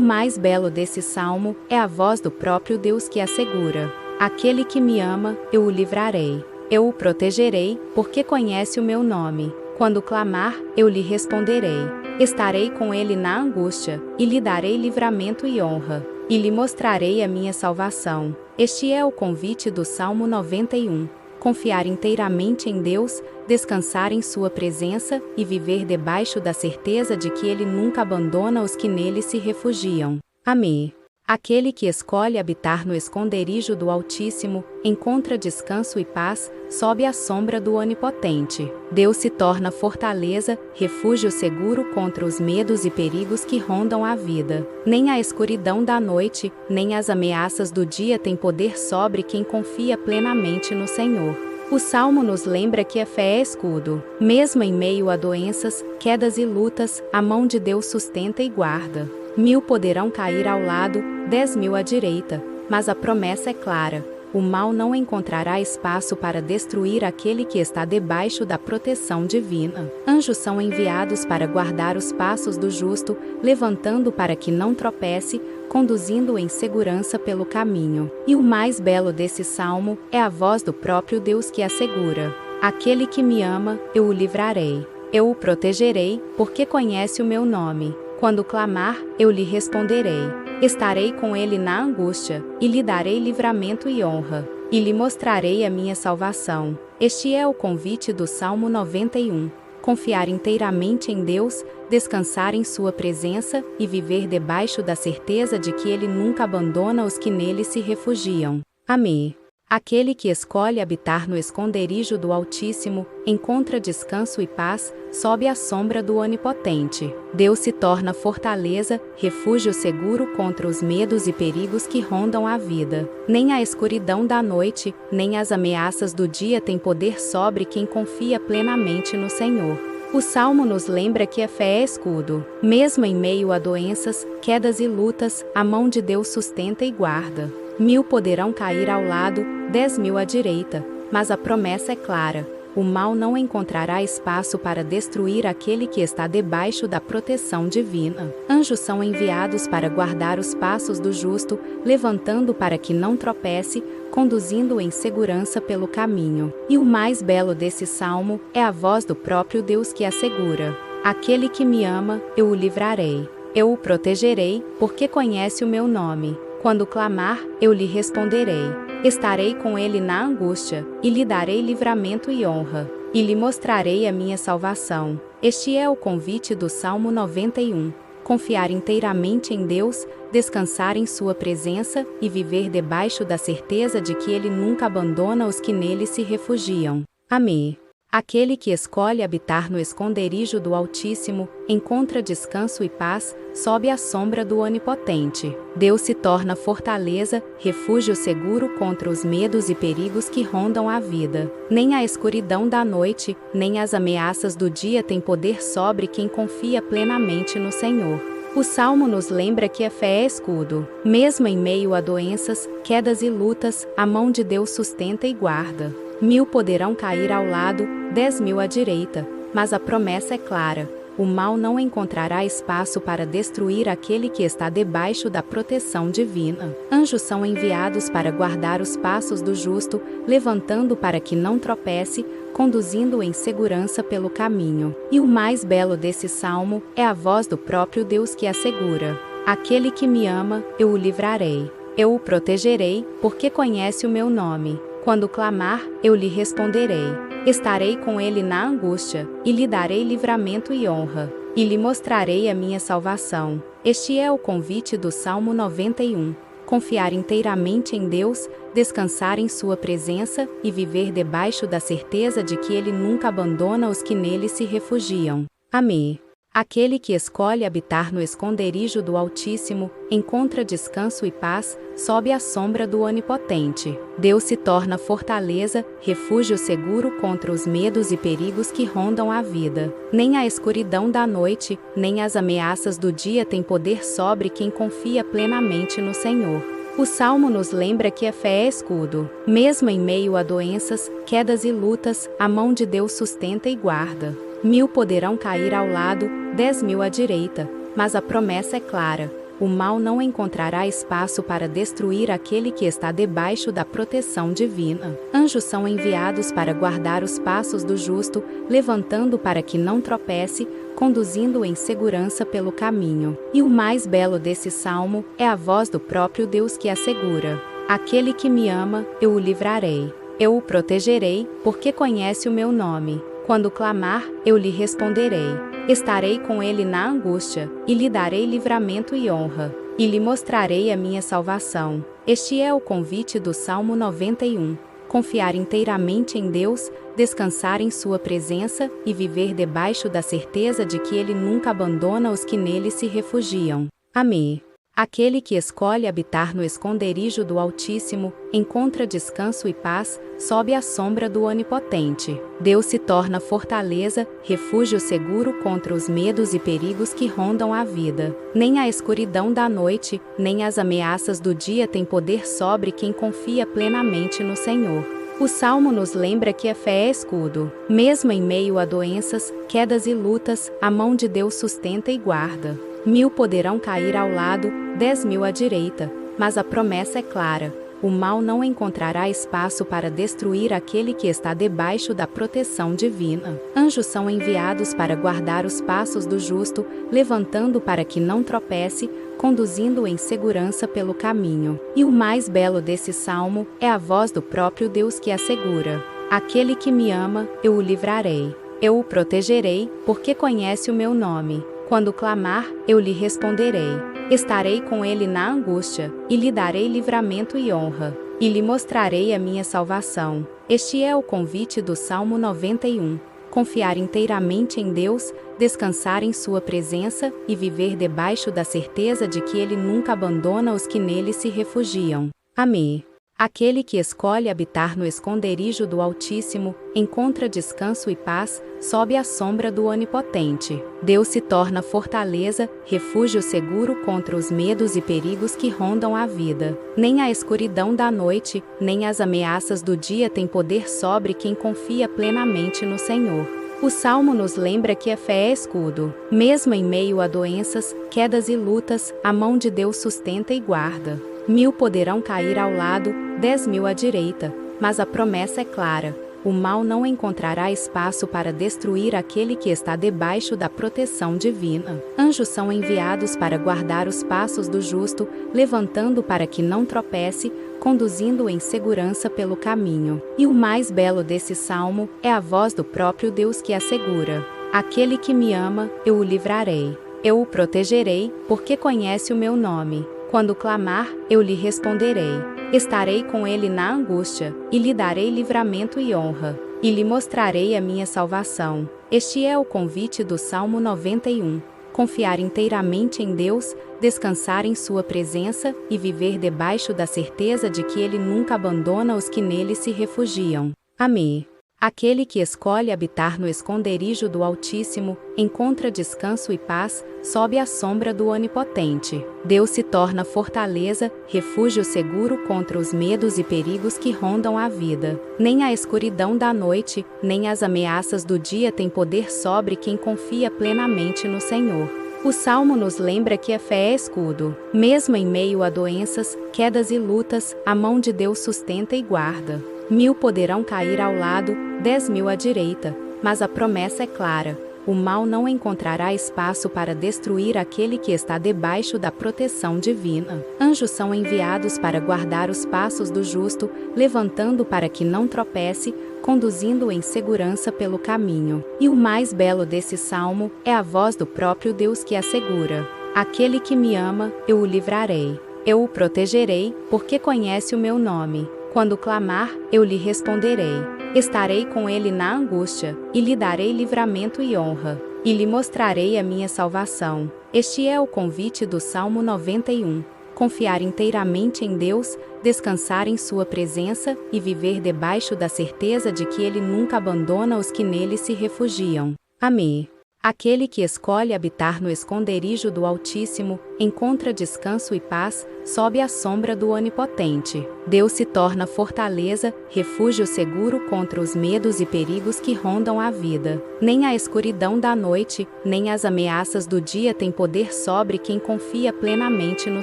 Speaker 1: mais belo desse salmo é a voz do próprio Deus que assegura: aquele que me ama, eu o livrarei. Eu o protegerei, porque conhece o meu nome. Quando clamar, eu lhe responderei. Estarei com ele na angústia, e lhe darei livramento e honra, e lhe mostrarei a minha salvação. Este é o convite do Salmo 91. Confiar inteiramente em Deus, descansar em sua presença e viver debaixo da certeza de que Ele nunca abandona os que nele se refugiam. Amém. Aquele que escolhe habitar no esconderijo do Altíssimo, encontra descanso e paz, sob a sombra do Onipotente. Deus se torna fortaleza, refúgio seguro contra os medos e perigos que rondam a vida. Nem a escuridão da noite, nem as ameaças do dia têm poder sobre quem confia plenamente no Senhor. O Salmo nos lembra que a fé é escudo. Mesmo em meio a doenças, quedas e lutas, a mão de Deus sustenta e guarda. 1000 poderão cair ao lado, 10.000 à direita, mas a promessa é clara: o mal não encontrará espaço para destruir aquele que está debaixo da proteção divina. Anjos são enviados para guardar os passos do justo, levantando para que não tropece, conduzindo-o em segurança pelo caminho. E o mais belo desse salmo é a voz do próprio Deus que assegura: aquele que me ama, eu o livrarei. Eu o protegerei, porque conhece o meu nome. Quando clamar, eu lhe responderei. Estarei com ele na angústia, e lhe darei livramento e honra, e lhe mostrarei a minha salvação. Este é o convite do Salmo 91. Confiar inteiramente em Deus, descansar em sua presença e viver debaixo da certeza de que Ele nunca abandona os que nele se refugiam. Amém. Aquele que escolhe habitar no esconderijo do Altíssimo, encontra descanso e paz, sob a sombra do Onipotente. Deus se torna fortaleza, refúgio seguro contra os medos e perigos que rondam a vida. Nem a escuridão da noite, nem as ameaças do dia têm poder sobre quem confia plenamente no Senhor. O Salmo nos lembra que a fé é escudo. Mesmo em meio a doenças, quedas e lutas, a mão de Deus sustenta e guarda. 1000 poderão cair ao lado, 10.000 à direita, mas a promessa é clara: o mal não encontrará espaço para destruir aquele que está debaixo da proteção divina. Anjos são enviados para guardar os passos do justo, levantando para que não tropece, conduzindo-o em segurança pelo caminho. E o mais belo desse salmo é a voz do próprio Deus que assegura: aquele que me ama, eu o livrarei. Eu o protegerei, porque conhece o meu nome. Quando clamar, eu lhe responderei. Estarei com ele na angústia, e lhe darei livramento e honra, e lhe mostrarei a minha salvação. Este é o convite do Salmo 91. Confiar inteiramente em Deus, descansar em sua presença e viver debaixo da certeza de que Ele nunca abandona os que nele se refugiam. Amém. Aquele que escolhe habitar no esconderijo do Altíssimo, encontra descanso e paz, sob a sombra do Onipotente. Deus se torna fortaleza, refúgio seguro contra os medos e perigos que rondam a vida. Nem a escuridão da noite, nem as ameaças do dia têm poder sobre quem confia plenamente no Senhor. O Salmo nos lembra que a fé é escudo. Mesmo em meio a doenças, quedas e lutas, a mão de Deus sustenta e guarda. 1000 poderão cair ao lado, 10.000 à direita, mas a promessa é clara: o mal não encontrará espaço para destruir aquele que está debaixo da proteção divina. Anjos são enviados para guardar os passos do justo, levantando para que não tropece, conduzindo-o em segurança pelo caminho. E o mais belo desse salmo é a voz do próprio Deus que assegura: aquele que me ama, eu o livrarei. Eu o protegerei, porque conhece o meu nome. Quando clamar, eu lhe responderei. Estarei com ele na angústia, e lhe darei livramento e honra, e lhe mostrarei a minha salvação. Este é o convite do Salmo 91. Confiar inteiramente em Deus, descansar em sua presença e viver debaixo da certeza de que Ele nunca abandona os que nele se refugiam. Amém. Aquele que escolhe habitar no esconderijo do Altíssimo, encontra descanso e paz, sob a sombra do Onipotente. Deus se torna fortaleza, refúgio seguro contra os medos e perigos que rondam a vida. Nem a escuridão da noite, nem as ameaças do dia têm poder sobre quem confia plenamente no Senhor. O Salmo nos lembra que a fé é escudo. Mesmo em meio a doenças, quedas e lutas, a mão de Deus sustenta e guarda. 1000 poderão cair ao lado, 10.000 à direita, mas a promessa é clara: o mal não encontrará espaço para destruir aquele que está debaixo da proteção divina. Anjos são enviados para guardar os passos do justo, levantando para que não tropece, conduzindo-o em segurança pelo caminho. E o mais belo desse salmo é a voz do próprio Deus que assegura: aquele que me ama, eu o livrarei. Eu o protegerei, porque conhece o meu nome. Quando clamar, eu lhe responderei. Estarei com ele na angústia, e lhe darei livramento e honra, e lhe mostrarei a minha salvação. Este é o convite do Salmo 91. Confiar inteiramente em Deus, descansar em sua presença e viver debaixo da certeza de que Ele nunca abandona os que nele se refugiam. Amém. Aquele que escolhe habitar no esconderijo do Altíssimo, encontra descanso e paz, sob a sombra do Onipotente. Deus se torna fortaleza, refúgio seguro contra os medos e perigos que rondam a vida. Nem a escuridão da noite, nem as ameaças do dia têm poder sobre quem confia plenamente no Senhor. O Salmo nos lembra que a fé é escudo. Mesmo em meio a doenças, quedas e lutas, a mão de Deus sustenta e guarda. 1000 poderão cair ao lado, 10.000 à direita, mas a promessa é clara: o mal não encontrará espaço para destruir aquele que está debaixo da proteção divina. Anjos são enviados para guardar os passos do justo, levantando para que não tropece, conduzindo-o em segurança pelo caminho. E o mais belo desse salmo é a voz do próprio Deus que assegura: aquele que me ama, eu o livrarei. Eu o protegerei, porque conhece o meu nome. Quando clamar, eu lhe responderei. Estarei com ele na angústia, e lhe darei livramento e honra, e lhe mostrarei a minha salvação. Este é o convite do Salmo 91. Confiar inteiramente em Deus, descansar em sua presença e viver debaixo da certeza de que Ele nunca abandona os que nele se refugiam. Amém. Aquele que escolhe habitar no esconderijo do Altíssimo, encontra descanso e paz, sob a sombra do Onipotente. Deus se torna fortaleza, refúgio seguro contra os medos e perigos que rondam a vida. Nem a escuridão da noite, nem as ameaças do dia têm poder sobre quem confia plenamente no Senhor. O Salmo nos lembra que a fé é escudo. Mesmo em meio a doenças, quedas e lutas, a mão de Deus sustenta e guarda. 1000 poderão cair ao lado, 10.000 à direita, mas a promessa é clara: o mal não encontrará espaço para destruir aquele que está debaixo da proteção divina. Anjos são enviados para guardar os passos do justo, levantando para que não tropece, conduzindo-o em segurança pelo caminho. E o mais belo desse salmo é a voz do próprio Deus que assegura: aquele que me ama, eu o livrarei. Eu o protegerei, porque conhece o meu nome. Quando clamar, eu lhe responderei. Estarei com ele na angústia, e lhe darei livramento e honra, e lhe mostrarei a minha salvação. Este é o convite do Salmo 91. Confiar inteiramente em Deus, descansar em sua presença e viver debaixo da certeza de que Ele nunca abandona os que nele se refugiam. Amém. Aquele que escolhe habitar no esconderijo do Altíssimo, encontra descanso e paz, sob a sombra do Onipotente. Deus se torna fortaleza, refúgio seguro contra os medos e perigos que rondam a vida. Nem a escuridão da noite, nem as ameaças do dia têm poder sobre quem confia plenamente no Senhor. O Salmo nos lembra que a fé é escudo. Mesmo em meio a doenças, quedas e lutas, a mão de Deus sustenta e guarda. 1000 poderão cair ao lado, 10.000 à direita, mas a promessa é clara: o mal não encontrará espaço para destruir aquele que está debaixo da proteção divina. Anjos são enviados para guardar os passos do justo, levantando para que não tropece, conduzindo-o em segurança pelo caminho. E o mais belo desse salmo é a voz do próprio Deus que assegura: aquele que me ama, eu o livrarei. Eu o protegerei, porque conhece o meu nome. Quando clamar, eu lhe responderei. Estarei com ele na angústia, e lhe darei livramento e honra, e lhe mostrarei a minha salvação. Este é o convite do Salmo 91. Confiar inteiramente em Deus, descansar em sua presença e viver debaixo da certeza de que Ele nunca abandona os que nele se refugiam. Amém. Aquele que escolhe habitar no esconderijo do Altíssimo, encontra descanso e paz, sob a sombra do Onipotente. Deus se torna fortaleza, refúgio seguro contra os medos e perigos que rondam a vida. Nem a escuridão da noite, nem as ameaças do dia têm poder sobre quem confia plenamente no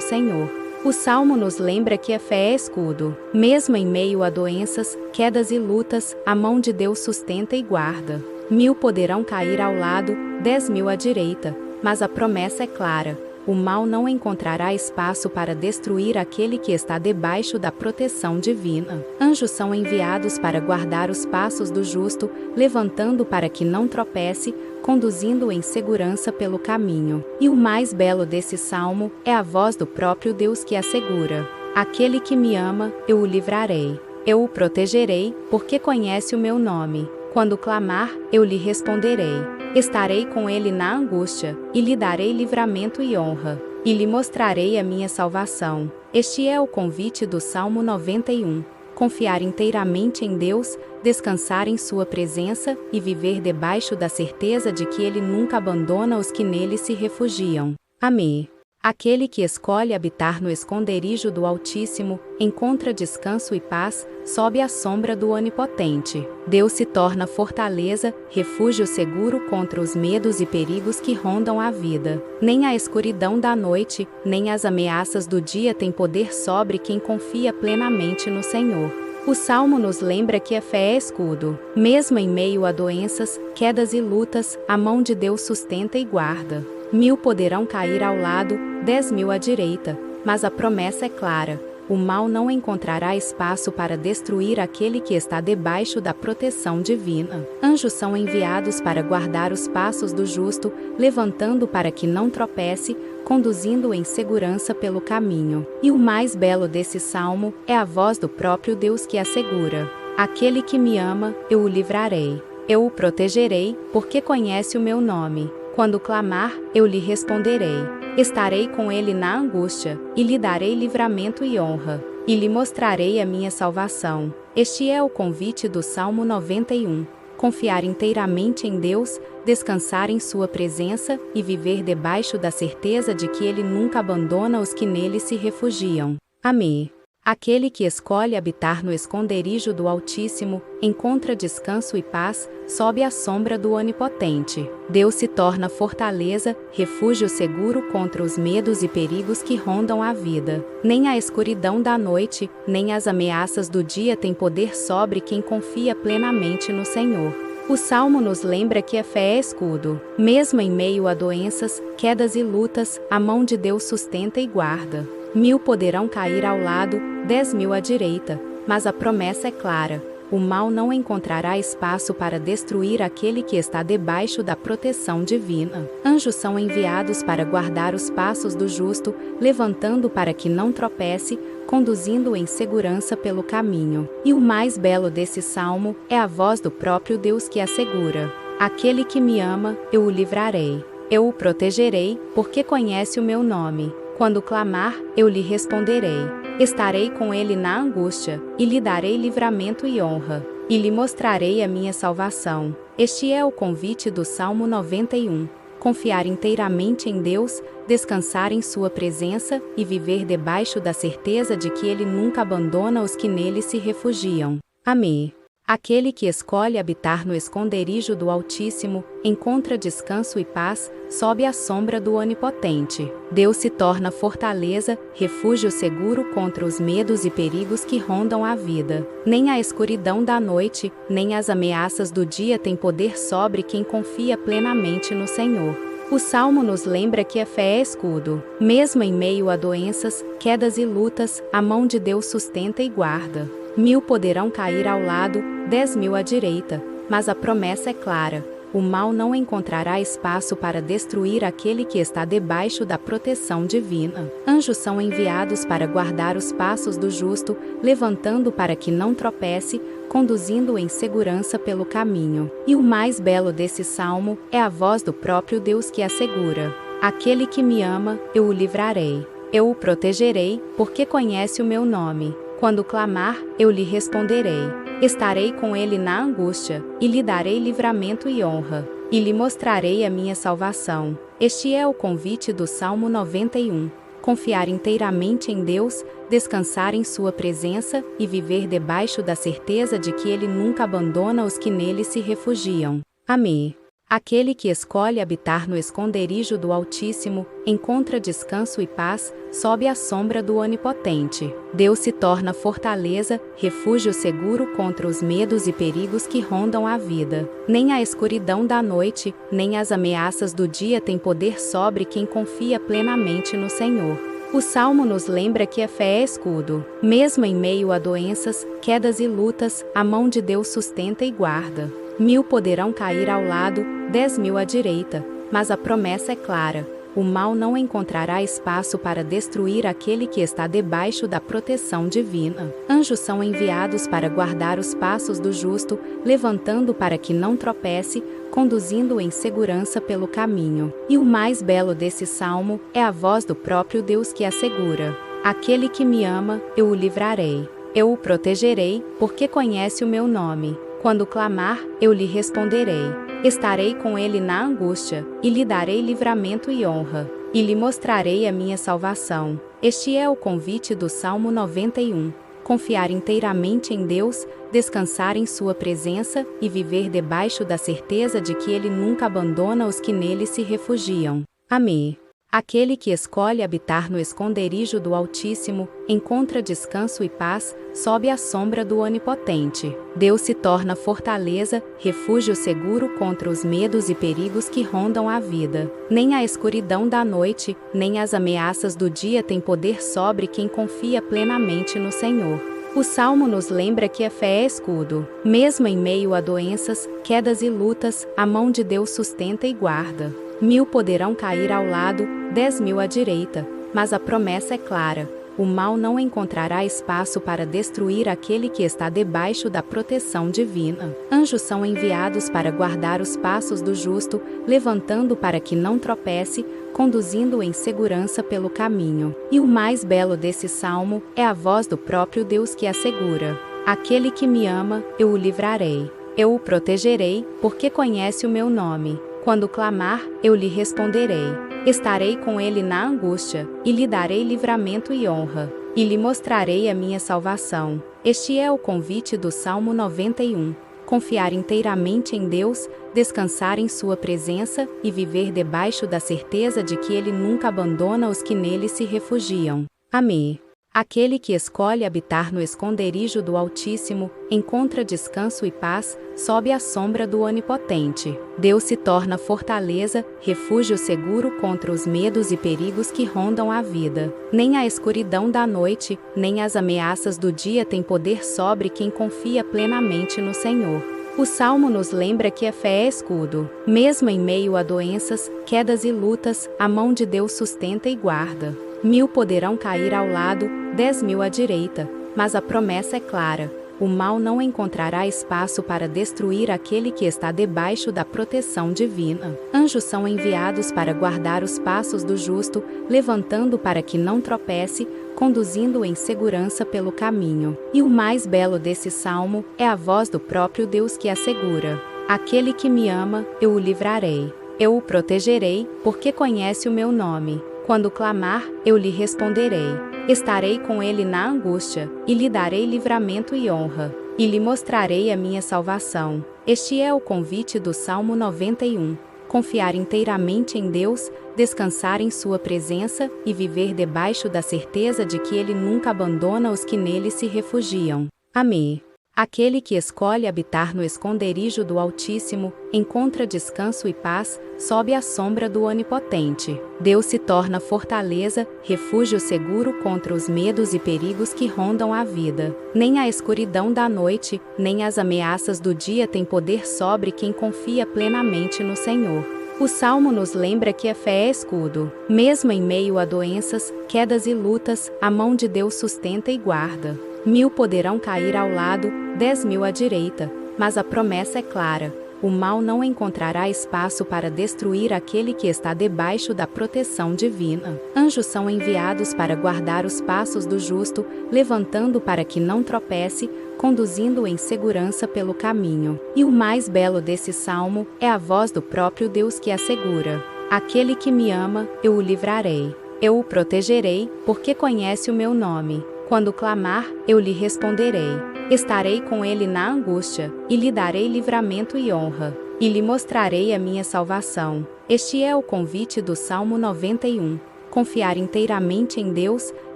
Speaker 1: Senhor. O Salmo nos lembra que a fé é escudo. Mesmo em meio a doenças, quedas e lutas, a mão de Deus sustenta e guarda. 1000 poderão cair ao lado, 10.000 à direita, mas a promessa é clara: o mal não encontrará espaço para destruir aquele que está debaixo da proteção divina. Anjos são enviados para guardar os passos do justo, levantando para que não tropece, conduzindo-o em segurança pelo caminho. E o mais belo desse salmo é a voz do próprio Deus que assegura: aquele que me ama, eu o livrarei. Eu o protegerei, porque conhece o meu nome. Quando clamar, eu lhe responderei. Estarei com ele na angústia, e lhe darei livramento e honra, e lhe mostrarei a minha salvação. Este é o convite do Salmo 91. Confiar inteiramente em Deus, descansar em sua presença e viver debaixo da certeza de que Ele nunca abandona os que nele se refugiam. Amém. Aquele que escolhe habitar no esconderijo do Altíssimo, encontra descanso e paz, sob a sombra do Onipotente. Deus se torna fortaleza, refúgio seguro contra os medos e perigos que rondam a vida. Nem a escuridão da noite, nem as ameaças do dia têm poder sobre quem confia plenamente no Senhor. O Salmo nos lembra que a fé é escudo. Mesmo em meio a doenças, quedas e lutas, a mão de Deus sustenta e guarda. 1000 poderão cair ao lado, 10.000 à direita, mas a promessa é clara: o mal não encontrará espaço para destruir aquele que está debaixo da proteção divina. Anjos são enviados para guardar os passos do justo, levantando para que não tropece, conduzindo-o em segurança pelo caminho. E o mais belo desse salmo é a voz do próprio Deus que assegura: aquele que me ama, eu o livrarei. Eu o protegerei, porque conhece o meu nome. Quando clamar, eu lhe responderei. Estarei com ele na angústia, e lhe darei livramento e honra, e lhe mostrarei a minha salvação. Este é o convite do Salmo 91. Confiar inteiramente em Deus, descansar em sua presença e viver debaixo da certeza de que Ele nunca abandona os que nele se refugiam. Amém. Aquele que escolhe habitar no esconderijo do Altíssimo, encontra descanso e paz, sob a sombra do Onipotente. Deus se torna fortaleza, refúgio seguro contra os medos e perigos que rondam a vida. Nem a escuridão da noite, nem as ameaças do dia têm poder sobre quem confia plenamente no Senhor. O Salmo nos lembra que a fé é escudo. Mesmo em meio a doenças, quedas e lutas, a mão de Deus sustenta e guarda. 1000 poderão cair ao lado, 10.000 à direita, mas a promessa é clara: o mal não encontrará espaço para destruir aquele que está debaixo da proteção divina. Anjos são enviados para guardar os passos do justo, levantando para que não tropece, conduzindo em segurança pelo caminho. E o mais belo desse salmo é a voz do próprio Deus que assegura: aquele que me ama, eu o livrarei. Eu o protegerei, porque conhece o meu nome. Quando clamar, eu lhe responderei. Estarei com ele na angústia, e lhe darei livramento e honra, e lhe mostrarei a minha salvação. Este é o convite do Salmo 91. Confiar inteiramente em Deus, descansar em sua presença e viver debaixo da certeza de que Ele nunca abandona os que nele se refugiam. Amém. Aquele que escolhe habitar no esconderijo do Altíssimo, encontra descanso e paz, sob a sombra do Onipotente. Deus se torna fortaleza, refúgio seguro contra os medos e perigos que rondam a vida. Nem a escuridão da noite, nem as ameaças do dia têm poder sobre quem confia plenamente no Senhor. O Salmo nos lembra que a fé é escudo. Mesmo em meio a doenças, quedas e lutas, a mão de Deus sustenta e guarda. 1000 poderão cair ao lado, 10.000 à direita, mas a promessa é clara: o mal não encontrará espaço para destruir aquele que está debaixo da proteção divina. Anjos são enviados para guardar os passos do justo, levantando para que não tropece, conduzindo em segurança pelo caminho. E o mais belo desse salmo é a voz do próprio Deus que assegura: aquele que me ama, eu o livrarei. Eu o protegerei, porque conhece o meu nome. Quando clamar, eu lhe responderei. Estarei com ele na angústia, e lhe darei livramento e honra, e lhe mostrarei a minha salvação. Este é o convite do Salmo 91. Confiar inteiramente em Deus, descansar em sua presença e viver debaixo da certeza de que Ele nunca abandona os que nele se refugiam. Amém. Aquele que escolhe habitar no esconderijo do Altíssimo, encontra descanso e paz, sob a sombra do Onipotente. Deus se torna fortaleza, refúgio seguro contra os medos e perigos que rondam a vida. Nem a escuridão da noite, nem as ameaças do dia têm poder sobre quem confia plenamente no Senhor. O Salmo nos lembra que a fé é escudo. Mesmo em meio a doenças, quedas e lutas, a mão de Deus sustenta e guarda. 1000 poderão cair ao lado, 10.000 à direita, mas a promessa é clara: o mal não encontrará espaço para destruir aquele que está debaixo da proteção divina. Anjos são enviados para guardar os passos do justo, levantando para que não tropece, conduzindo em segurança pelo caminho. E o mais belo desse salmo é a voz do próprio Deus que assegura: aquele que me ama, eu o livrarei. Eu o protegerei, porque conhece o meu nome. Quando clamar, eu lhe responderei. Estarei com ele na angústia, e lhe darei livramento e honra, e lhe mostrarei a minha salvação. Este é o convite do Salmo 91. Confiar inteiramente em Deus, descansar em sua presença e viver debaixo da certeza de que Ele nunca abandona os que nele se refugiam. Amém. Aquele que escolhe habitar no esconderijo do Altíssimo, encontra descanso e paz, sob a sombra do Onipotente. Deus se torna fortaleza, refúgio seguro contra os medos e perigos que rondam a vida. Nem a escuridão da noite, nem as ameaças do dia têm poder sobre quem confia plenamente no Senhor. O Salmo nos lembra que a fé é escudo. Mesmo em meio a doenças, quedas e lutas, a mão de Deus sustenta e guarda. 1000 poderão cair ao lado, 10.000 à direita, mas a promessa é clara: o mal não encontrará espaço para destruir aquele que está debaixo da proteção divina. Anjos são enviados para guardar os passos do justo, levantando para que não tropece, conduzindo em segurança pelo caminho. E o mais belo desse salmo é a voz do próprio Deus que assegura: aquele que me ama, eu o livrarei. Eu o protegerei, porque conhece o meu nome. Quando clamar, eu lhe responderei. Estarei com ele na angústia, e lhe darei livramento e honra, e lhe mostrarei a minha salvação. Este é o convite do Salmo 91. Confiar inteiramente em Deus, descansar em sua presença e viver debaixo da certeza de que Ele nunca abandona os que nele se refugiam. Amém. Aquele que escolhe habitar no esconderijo do Altíssimo, encontra descanso e paz, sob a sombra do Onipotente. Deus se torna fortaleza, refúgio seguro contra os medos e perigos que rondam a vida. Nem a escuridão da noite, nem as ameaças do dia têm poder sobre quem confia plenamente no Senhor. O Salmo nos lembra que a fé é escudo. Mesmo em meio a doenças, quedas e lutas, a mão de Deus sustenta e guarda. 1000 poderão cair ao lado, 10.000 à direita, mas a promessa é clara: o mal não encontrará espaço para destruir aquele que está debaixo da proteção divina. Anjos são enviados para guardar os passos do justo, levantando para que não tropece, conduzindo em segurança pelo caminho. E o mais belo desse salmo é a voz do próprio Deus que assegura: aquele que me ama, eu o livrarei. Eu o protegerei, porque conhece o meu nome. Quando clamar, eu lhe responderei. Estarei com ele na angústia, e lhe darei livramento e honra, e lhe mostrarei a minha salvação. Este é o convite do Salmo 91. Confiar inteiramente em Deus, descansar em sua presença e viver debaixo da certeza de que Ele nunca abandona os que nele se refugiam. Amém. Aquele que escolhe habitar no esconderijo do Altíssimo, encontra descanso e paz, sob a sombra do Onipotente. Deus se torna fortaleza, refúgio seguro contra os medos e perigos que rondam a vida. Nem a escuridão da noite, nem as ameaças do dia têm poder sobre quem confia plenamente no Senhor. O Salmo nos lembra que a fé é escudo. Mesmo em meio a doenças, quedas e lutas, a mão de Deus sustenta e guarda. 1000 poderão cair ao lado, 10.000 à direita, mas a promessa é clara: o mal não encontrará espaço para destruir aquele que está debaixo da proteção divina. Anjos são enviados para guardar os passos do justo, levantando para que não tropece, conduzindo em segurança pelo caminho. E o mais belo desse salmo é a voz do próprio Deus que assegura: aquele que me ama, eu o livrarei. Eu o protegerei, porque conhece o meu nome. Quando clamar, eu lhe responderei. Estarei com ele na angústia, e lhe darei livramento e honra, e lhe mostrarei a minha salvação. Este é o convite do Salmo 91. Confiar inteiramente em Deus,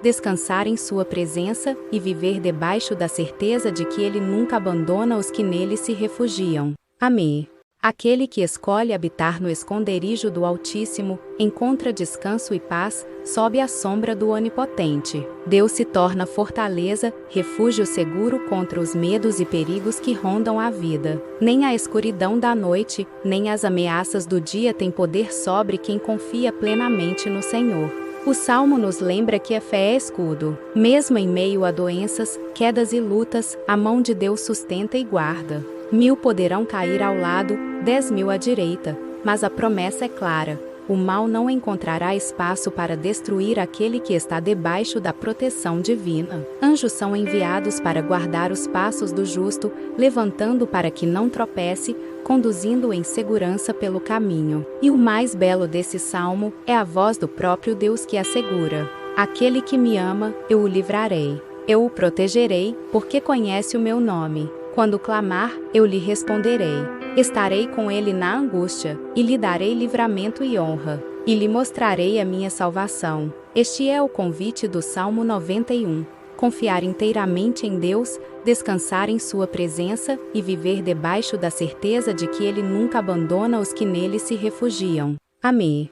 Speaker 1: descansar em sua presença e viver debaixo da certeza de que Ele nunca abandona os que nele se refugiam. Amém. Aquele que escolhe habitar no esconderijo do Altíssimo, encontra descanso e paz, sob a sombra do Onipotente. Deus se torna fortaleza, refúgio seguro contra os medos e perigos que rondam a vida. Nem a escuridão da noite, nem as ameaças do dia têm poder sobre quem confia plenamente no Senhor. O Salmo nos lembra que a fé é escudo. Mesmo em meio a doenças, quedas e lutas, a mão de Deus sustenta e guarda. 1000 poderão cair ao lado, 10.000 à direita, mas a promessa é clara: o mal não encontrará espaço para destruir aquele que está debaixo da proteção divina. Anjos são enviados para guardar os passos do justo, levantando para que não tropece, conduzindo em segurança pelo caminho. E o mais belo desse salmo é a voz do próprio Deus que assegura: aquele que me ama, eu o livrarei. Eu o protegerei, porque conhece o meu nome. Quando clamar, eu lhe responderei. Estarei com ele na angústia, e lhe darei livramento e honra, e lhe mostrarei a minha salvação. Este é o convite do Salmo 91. Confiar inteiramente em Deus, descansar em sua presença e viver debaixo da certeza de que Ele nunca abandona os que nele se refugiam. Amém.